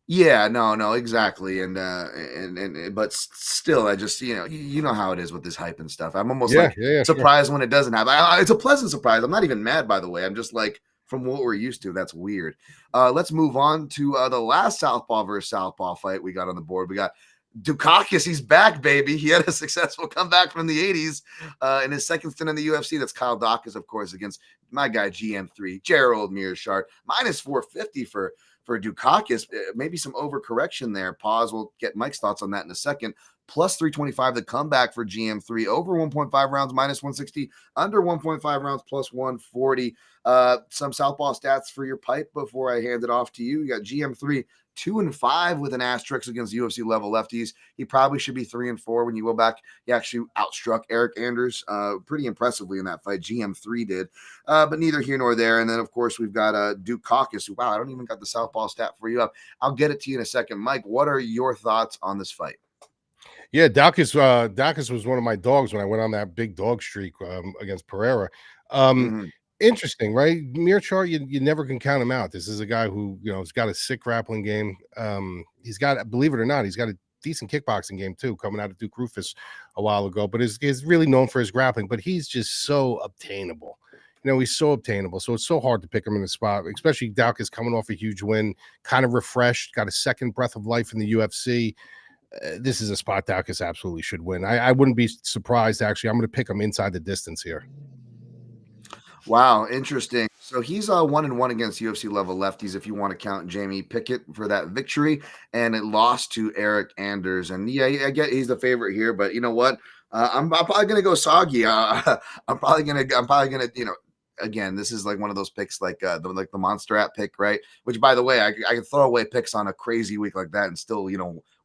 Yeah, no, exactly. But still, I just, you know how it is with this hype and stuff. I'm almost Yeah, like yeah, yeah, sure. surprised when it doesn't happen. It's a pleasant surprise. I'm not even mad, by the way. I'm just like, from what we're used to, that's weird. Let's move on to the last Southpaw versus Southpaw fight we got on the board. We got Daukaus. He's back, baby. He had a successful comeback from the 80s in his second stint in the UFC. That's Kyle Daukaus, of course, against my guy GM3, Gerald Meerschaert. Minus 450 for Daukaus. Maybe some overcorrection there. Pause. We'll get Mike's thoughts on that in a second. Plus 325 the comeback for GM3. Over 1.5 rounds, minus 160. Under 1.5 rounds, plus 140. Some Southpaw stats for your pipe before I hand it off to you. You got GM3 2-5 with an asterisk against UFC level lefties. He probably should be 3-4 when you go back. He actually outstruck Eric Anders pretty impressively in that fight. GM3 did, but neither here nor there. And then, of course, we've got Daukaus. Wow, I don't even got the Southpaw stat for you up. I'll get it to you in a second. Mike, what are your thoughts on this fight? Yeah, Daukaus was one of my dogs when I went on that big dog streak against Pereira. Mm-hmm. Interesting, right? Meerschaert, you never can count him out. This is a guy who, has got a sick grappling game. He's got, believe it or not, he's got a decent kickboxing game too, coming out of Duke Rufus a while ago, but is really known for his grappling, but he's just so obtainable. He's so obtainable. So it's so hard to pick him in the spot, especially Daukaus coming off a huge win, kind of refreshed, got a second breath of life in the UFC. This is a spot Daukaus absolutely should win. I wouldn't be surprised, actually. I'm going to pick him inside the distance here. Wow, interesting. So he's 1-1 against UFC level lefties if you want to count Jamie Pickett for that victory, and it lost to Eric Anders. And yeah, I get he's the favorite here, but you know what? I'm probably gonna go soggy. I'm probably gonna again, this is like one of those picks like the Monster app pick, right? Which, by the way, I can throw away picks on a crazy week like that and still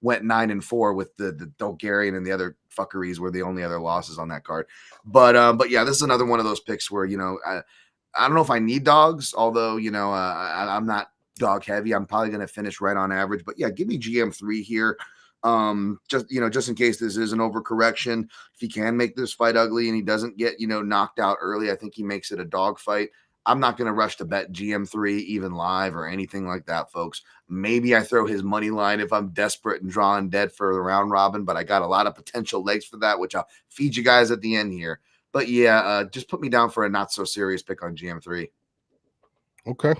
went 9-4 with the Bulgarian and the other fuckeries were the only other losses on that card. But yeah, this is another one of those picks where I don't know if I need dogs, although I'm not dog heavy. I'm probably going to finish right on average. But yeah, give me GM3 here. Just in case this is an overcorrection. If he can make this fight ugly and he doesn't get knocked out early, I think he makes it a dog fight. I'm not going to rush to bet GM3 even live or anything like that, folks. Maybe I throw his money line if I'm desperate and drawing dead for the round robin, but I got a lot of potential legs for that, which I'll feed you guys at the end here. But yeah, just put me down for a not so serious pick on GM3. Okay.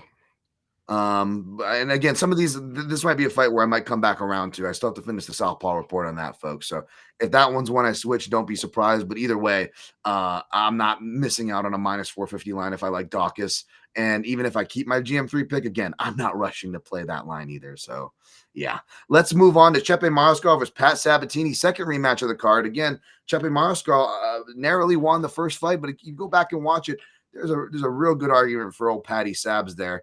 And again, some of this might be a fight where I might come back around to. I still have to finish the Southpaw report on that, folks. So if that one's one I switch, don't be surprised. But either way, I'm not missing out on a minus 450 line if I like Daukaus. And even if I keep my GM3 pick, again, I'm not rushing to play that line either. So yeah, let's move on to Chepe Mariscal versus Pat Sabatini, second rematch of the card. Again, Chepe Mariscal narrowly won the first fight, but if you go back and watch it, there's a real good argument for old Patty Sabs there.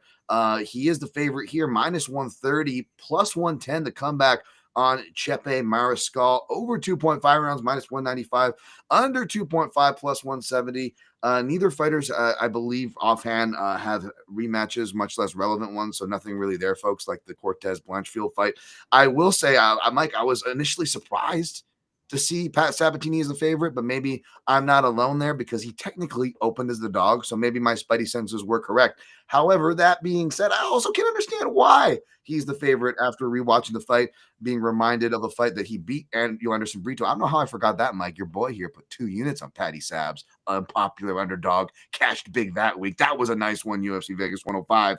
He is the favorite here, minus 130, plus 110 to come back on Chepe Mariscal. Over 2.5 rounds, minus 195. Under 2.5, plus 170. Neither fighters, I believe, offhand have rematches, much less relevant ones, so nothing really there, folks, like the Cortez Blanchfield fight. I will say, Mike, I was initially surprised to see Pat Sabatini as the favorite, but maybe I'm not alone there because he technically opened as the dog, so maybe my spidey senses were correct. However, that being said, I also can understand why he's the favorite after rewatching the fight, being reminded of a fight that he beat and Anderson Brito. I don't know how I forgot that, Mike. Your boy here put 2 units on Patty Sabs, unpopular underdog, cashed big that week. That was a nice one, UFC Vegas 105.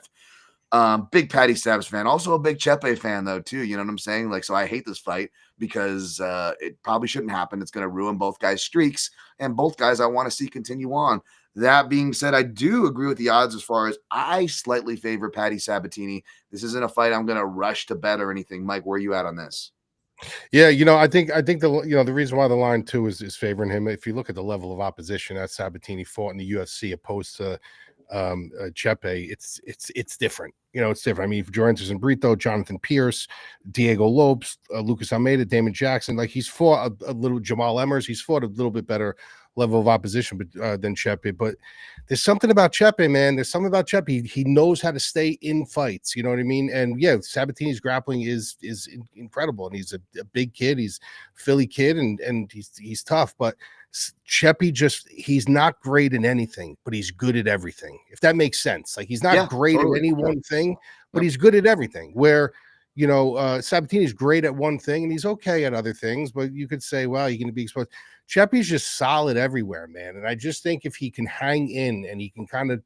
Big Patty Sabs fan, also a big Chepe fan though too. You know what I'm saying? Like, so I hate this fight because it probably shouldn't happen. It's going to ruin both guys' streaks, and both guys I want to see continue on. That being said, I do agree with the odds as far as I slightly favor Patty Sabatini. This isn't a fight I'm going to rush to bet or anything. Mike, where are you at on this? Yeah, I think the reason why the line too is favoring him. If you look at the level of opposition that Sabatini fought in the UFC opposed to Chepe, it's different. it's different. I mean, Jorantes and Brito, Jonathan Pierce, Diego Lopes, Lucas Almeida, Damon Jackson. Like, he's fought a little Jamal Emmers. He's fought a little bit better level of opposition than Chepe. But there's something about Chepe, man. There's something about Chepe. He knows how to stay in fights. You know what I mean? And yeah, Sabatini's grappling is incredible. And he's a big kid. He's a Philly kid, and he's tough. But Chepe he's not great in anything, but he's good at everything. If that makes sense. Like, he's not great at any one thing, but he's good at everything. Where, Sabatini's great at one thing and he's okay at other things, but you could say, well, you're going to be exposed. Chepe's just solid everywhere, man. And I just think if he can hang in and he can kind of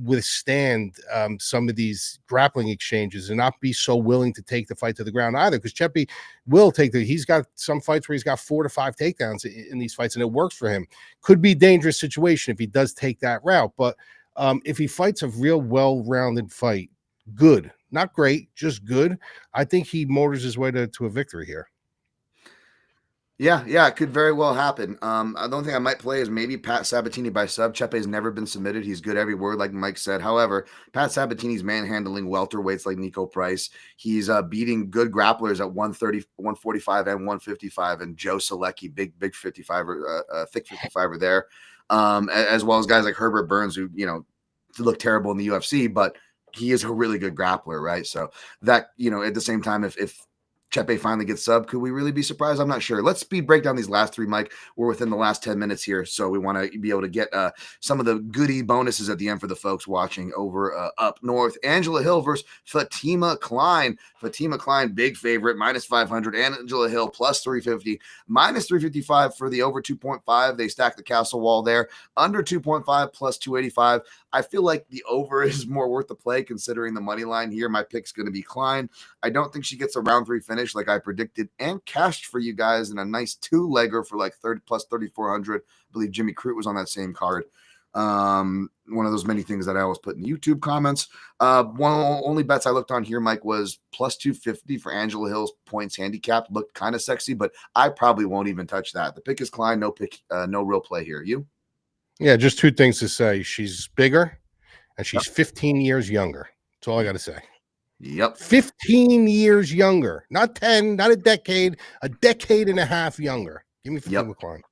withstand some of these grappling exchanges and not be so willing to take the fight to the ground either, because Chepe will he's got some fights where he's got 4 to 5 takedowns in these fights, and it works for him. Could be a dangerous situation if he does take that route, but if he fights a real well-rounded fight, good, not great, just good, I think he motors his way to a victory here. Yeah, it could very well happen. The only thing I might play is maybe Pat Sabatini by sub. Chepe has never been submitted. He's good every word, like Mike said. However, Pat Sabatini's manhandling welterweights like Nico Price. He's beating good grapplers at 130, 145, and 155. And Joe Selecki, big 55er, thick 55er there, as well as guys like Herbert Burns, who look terrible in the UFC, but he is a really good grappler, right? So that at the same time, if Chepe finally gets sub, could we really be surprised? I'm not sure. Let's speed break down these last 3, Mike. We're within the last 10 minutes here, so we want to be able to get some of the goodie bonuses at the end for the folks watching over up north. Angela Hill versus Fatima Kline. Fatima Kline, big favorite, -500. Angela Hill, +350. -355 for the over 2.5. They stack the castle wall there. Under 2.5, +285. I feel like the over is more worth the play considering the money line here. My pick's going to be Kline. I don't think she gets a round 3 finish like I predicted, and cashed for you guys in a nice 2-legger for like 30 plus 3,400. I believe Jimmy Crute was on that same card. One of those many things that I always put in the YouTube comments. One only bets I looked on here, Mike, was +250 for Angela Hill's points handicap. Looked kind of sexy, but I probably won't even touch that. The pick is Kline. No pick, no real play here. You? Yeah, just 2 things to say. She's bigger, and she's 15 years younger. That's all I got to say. Yep. 15 years younger. Not 10, not a decade and a half younger. Give me 15 Kline.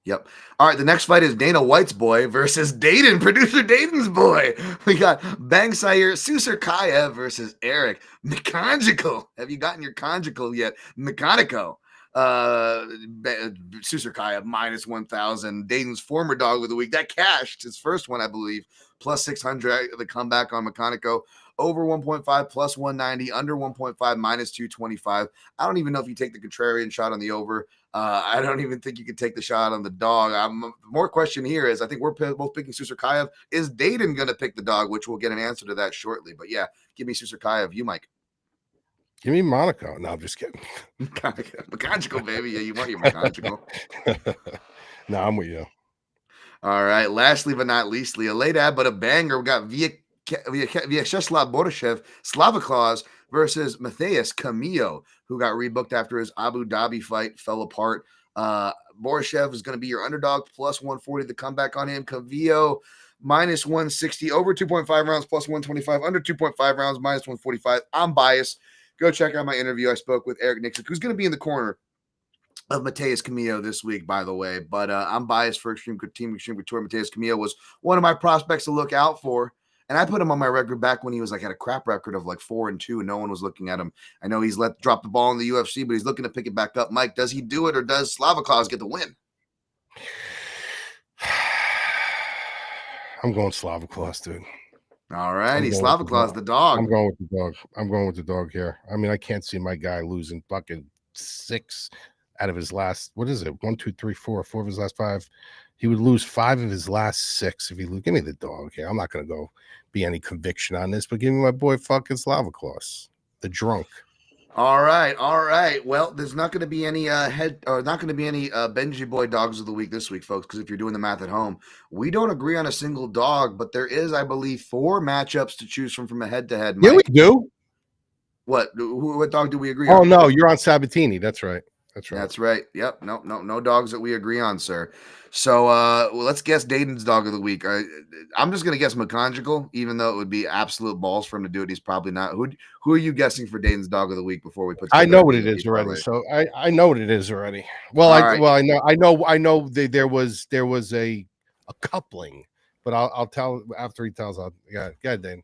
Yep. All right, the next fight is Dana White's boy versus Dayton, producer Dayton's boy. We got Bang Sayer Susurkaev versus Eric Mechanical. Have you gotten your conjugal yet? Mechanico. Susurkaev -1,000. Dayton's former dog of the week. That cashed his first one, I believe. +600. The comeback on Mechanico. Over 1.5 +190, under 1.5 -225. I don't even know if you take the contrarian shot on the over. I don't even think you could take the shot on the dog. More question here is I think we're both picking Susurkaev. Is Dayton going to pick the dog, which we'll get an answer to that shortly. But yeah, give me Susurkaev. You, Mike. Give me Monaco. No, I'm just kidding. Mechanical, baby. Yeah, you want your mechanical. No, I'm with you. All right. Lastly but not leastly, a late ad, but a banger. We got Vyacheslav Borishev, Slava Claus versus Matthias Camillo, who got rebooked after his Abu Dhabi fight fell apart. Borishev is going to be your underdog, +140 the comeback on him. Camillo -160, over 2.5 rounds, +125, under 2.5 rounds, -145. I'm biased. Go check out my interview. I spoke with Eric Nixon, who's going to be in the corner of Matheus Camillo this week, by the way. But I'm biased for Extreme Couture. Matheus Camillo was one of my prospects to look out for. And I put him on my record back when he was had a crap record of 4-2 and no one was looking at him. I know he's dropped the ball in the UFC, but he's looking to pick it back up. Mike, does he do it or does Slava Claus get the win? I'm going Slava Claus, dude. All righty, Slava Claus, the dog. I'm going with the dog here. I mean, I can't see my guy losing fucking 6 out of his last, 4 of his last 5. He would lose 5 of his last 6 if he lose. Give me the dog here. I'm not going to go be any conviction on this, but give me my boy fucking Slava Claus, the drunk. All right. Well, there's not going to be any Benji Boy dogs of the week this week, folks, because if you're doing the math at home, we don't agree on a single dog, but there is, I believe, 4 matchups to choose from a head-to-head. Yeah, we do. What dog do we agree on? Oh, no, you're on Sabatini. That's right. That's right. That's right. Yep. No dogs that we agree on, sir. So well, let's guess Dayton's dog of the week. I'm just gonna guess McConjugal, even though it would be absolute balls for him to do it. He's probably not. Who are you guessing for Dayton's dog of the week before we put I together know a what it DOP is already. parlay? So I know what it is already. Well, All right. I know there was a coupling, but I'll tell after he tells. Yeah, Dan.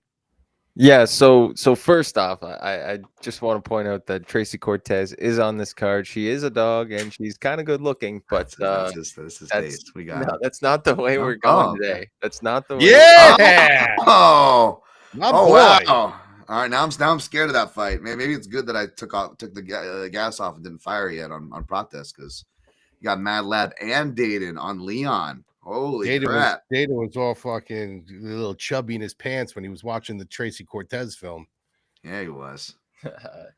Yeah, so first off, I just want to point out that Tracy Cortez is on this card. She is a dog and she's kind of good looking, but That's his taste. We got it. that's not the way No? we're going Oh, okay. today. That's not the way. Yeah. Oh, My oh boy. wow! All right, now I'm scared of that fight. Maybe it's good that I took the gas off and didn't fire yet on Prates, because you got Mad Lab and Dayton on Leon. Holy crap! Data was all fucking a little chubby in his pants when he was watching the Tracy Cortez film. Yeah, he was.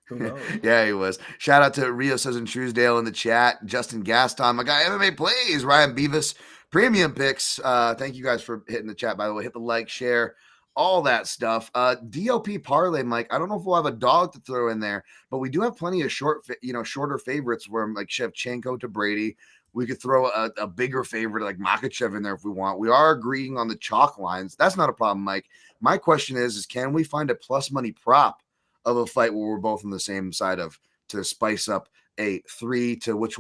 Who knows? Yeah, he was. Shout out to Rio Says in Truesdale in the chat. Justin Gaston, my guy, MMA Plays. Ryan Beavis, Premium Picks. Thank you guys for hitting the chat, by the way. Hit the like, share, all that stuff. DOP Parlay, Mike. I don't know if we'll have a dog to throw in there, but we do have plenty of shorter favorites where like Shevchenko to Brady. We could throw a bigger favorite like Makhachev in there if we want. We are agreeing on the chalk lines. That's not a problem, Mike. My question is can we find a plus money prop of a fight where we're both on the same side of to spice up a 3 to which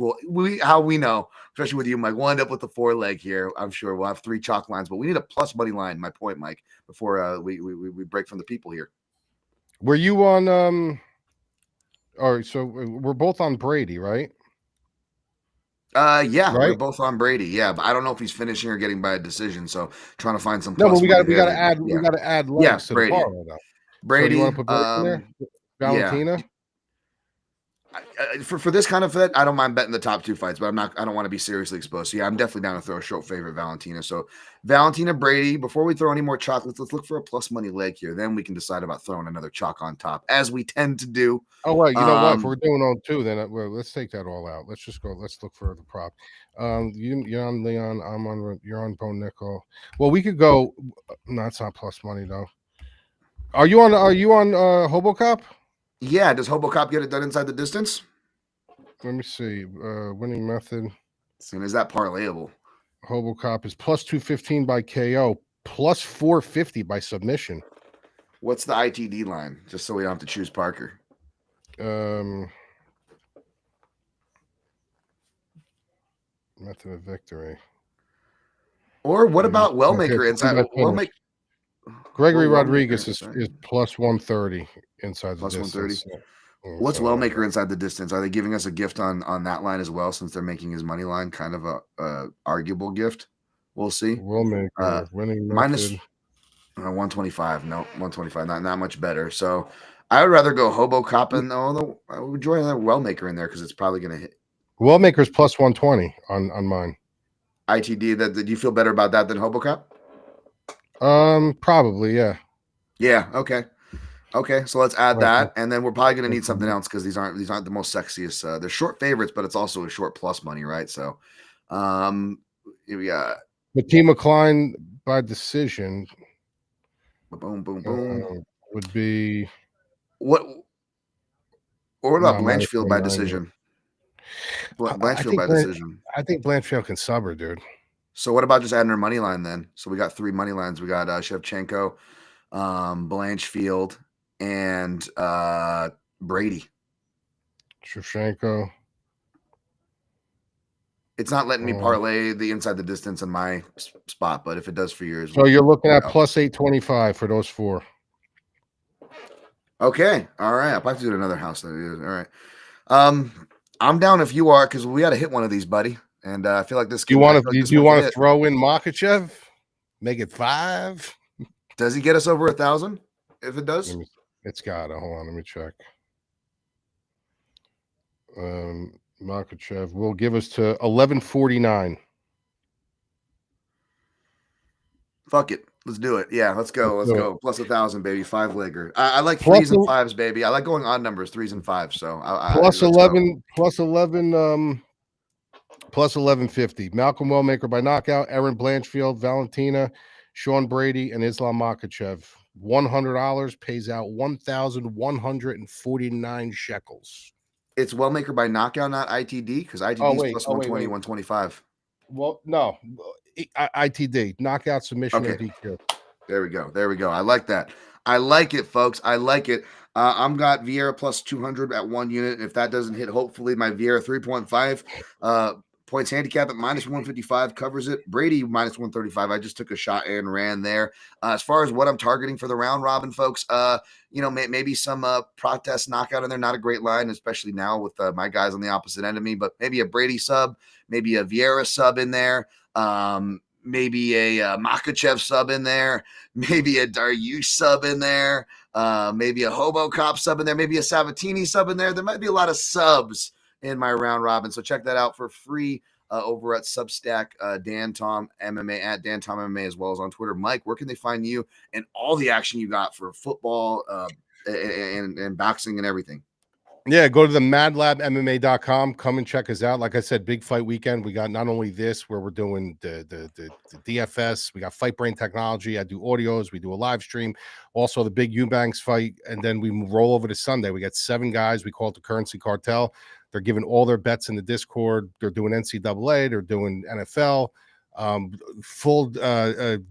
how we know, especially with you, Mike, we'll end up with the 4 leg here. I'm sure we'll have 3 chalk lines, but we need a plus money line. My point, Mike, before we break from the people here. Were you on all right, so we're both on Brady, right? Yeah, right? we're both on Brady. Yeah, but I don't know if he's finishing or getting by a decision. So trying to find some. No, but we got money to there. add Yeah. we got to add legs to Brady. the parlay now. Brady, so you want to put Brady in there? Valentina. Yeah. For this kind of fit, I don't mind betting the top 2 fights, but I don't want to be seriously exposed. So yeah, I'm definitely down to throw a short favorite Valentina. So Valentina, Brady. Before we throw any more chocolates, let's look for a plus money leg here. Then we can decide about throwing another chalk on top, as we tend to do. Oh right, you know what? If we're doing on 2, then let's take that all out. Let's just go. Let's look for the prop. You're on Leon. You're on Bo Nickel. Well, we could go. No, it's not plus money though. Are you on Hobocop? Yeah, does Hobocop get it done inside the distance? Let me see. Winning method. And is that parlayable? Hobocop is plus 215 by KO, plus 450 by submission. What's the ITD line? Just so we don't have to choose Parker. Method of victory. Or what about Wellmaker inside? Gregory Rodrigues is plus 130 inside plus the distance. 130. What's Wellmaker inside the distance? Are they giving us a gift on that line as well, since they're making his money line kind of a arguable gift? We'll see. Wellmaker winning minus 125. No, 125. Not much better. So I would rather go Hobocop, and although I would enjoy that Wellmaker in there because it's probably going to hit. Wellmaker's plus 120 on mine. ITD. Did you feel better about that than Hobocop? Probably, yeah. Yeah. Okay. So let's add that, and then we're probably going to need something else because these aren't the most sexiest. They're short favorites, but it's also a short plus money, right? So, here we got Fatima Kline by decision. Boom. Would be what? Or what about Blanchfield by decision? Blanchfield by decision. I think Blanchfield can sub her, dude. So what about just adding her money line then? So we got 3 money lines. We got Shevchenko, Blanchfield, and Brady. Shevchenko. It's not letting me parlay the inside the distance in my spot, but if it does for yours. So you're looking at plus 825 for those 4. Okay. All right. I'll have to do another house. All right. I'm down if you are, because we got to hit one of these, buddy. And I feel like this. Do you want to throw in Makhachev? Make it 5? Does he get us over 1,000? If it does, it's got to. Hold on, let me check. Makhachev will give us to 1149. Fuck it. Let's do it. Yeah, let's go. Let's go. Plus 1,000, baby. 5-legger. I like 3s and 5s, baby. I like going odd numbers, 3s and 5s. So plus 11, plus 1150. Malcolm Wellmaker by knockout. Aaron Blanchfield, Valentina, Sean Brady, and Islam Makhachev. $100 pays out 1,149 shekels. It's Wellmaker by knockout, not ITD, because ITD is plus 120, 125. Well, no, ITD, knockout, submission, Okay. or DQ. There we go. There we go. I like that. I like it, folks. I like it. I'm got Vieira plus 200 at 1 unit. If that doesn't hit, hopefully my Vieira 3.5 points handicap at minus 155 covers it. Brady minus 135. I just took a shot and ran there. As far as what I'm targeting for the round robin, folks, maybe some protest knockout in there. Not a great line, especially now with my guys on the opposite end of me, but maybe a Brady sub, maybe a Vieira sub in there. Maybe a Makhachev sub in there, maybe a Dariush sub in there, maybe a Hobocop sub in there, maybe a Sabatini sub in there. There might be a lot of subs in my round robin, so check that out for free over at Substack, Dan Tom MMA, at Dan Tom MMA, as well as on Twitter. Mike, where can they find you and all the action you got for football and boxing and everything? Yeah, go to the madlabmma.com. Come and check us out. Like I said, big fight weekend. We got not only this where we're doing the DFS, we got Fight Brain Technology. I do audios, we do a live stream, also the big Eubanks fight, and then we roll over to Sunday. We got 7 guys. We call it the Currency Cartel. They're giving all their bets in the Discord. They're doing NCAA, they're doing NFL.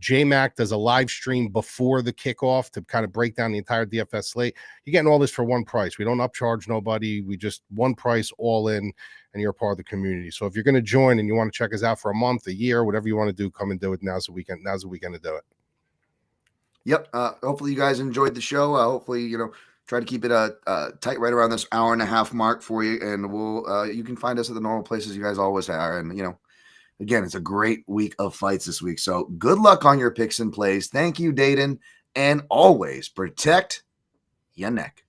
JMac does a live stream before the kickoff to kind of break down the entire DFS slate. You're getting all this for one price. We don't upcharge nobody. We just one price all in, and you're a part of the community. So if you're going to join and you want to check us out for a month, a year, whatever you want to do, come and do it. Now's the weekend. Now's the weekend to do it. Yep. Hopefully you guys enjoyed the show. Hopefully, try to keep it tight right around this hour and a half mark for you. And you can find us at the normal places you guys always are. And, again, it's a great week of fights this week. So good luck on your picks and plays. Thank you, Dayton. And always protect your neck.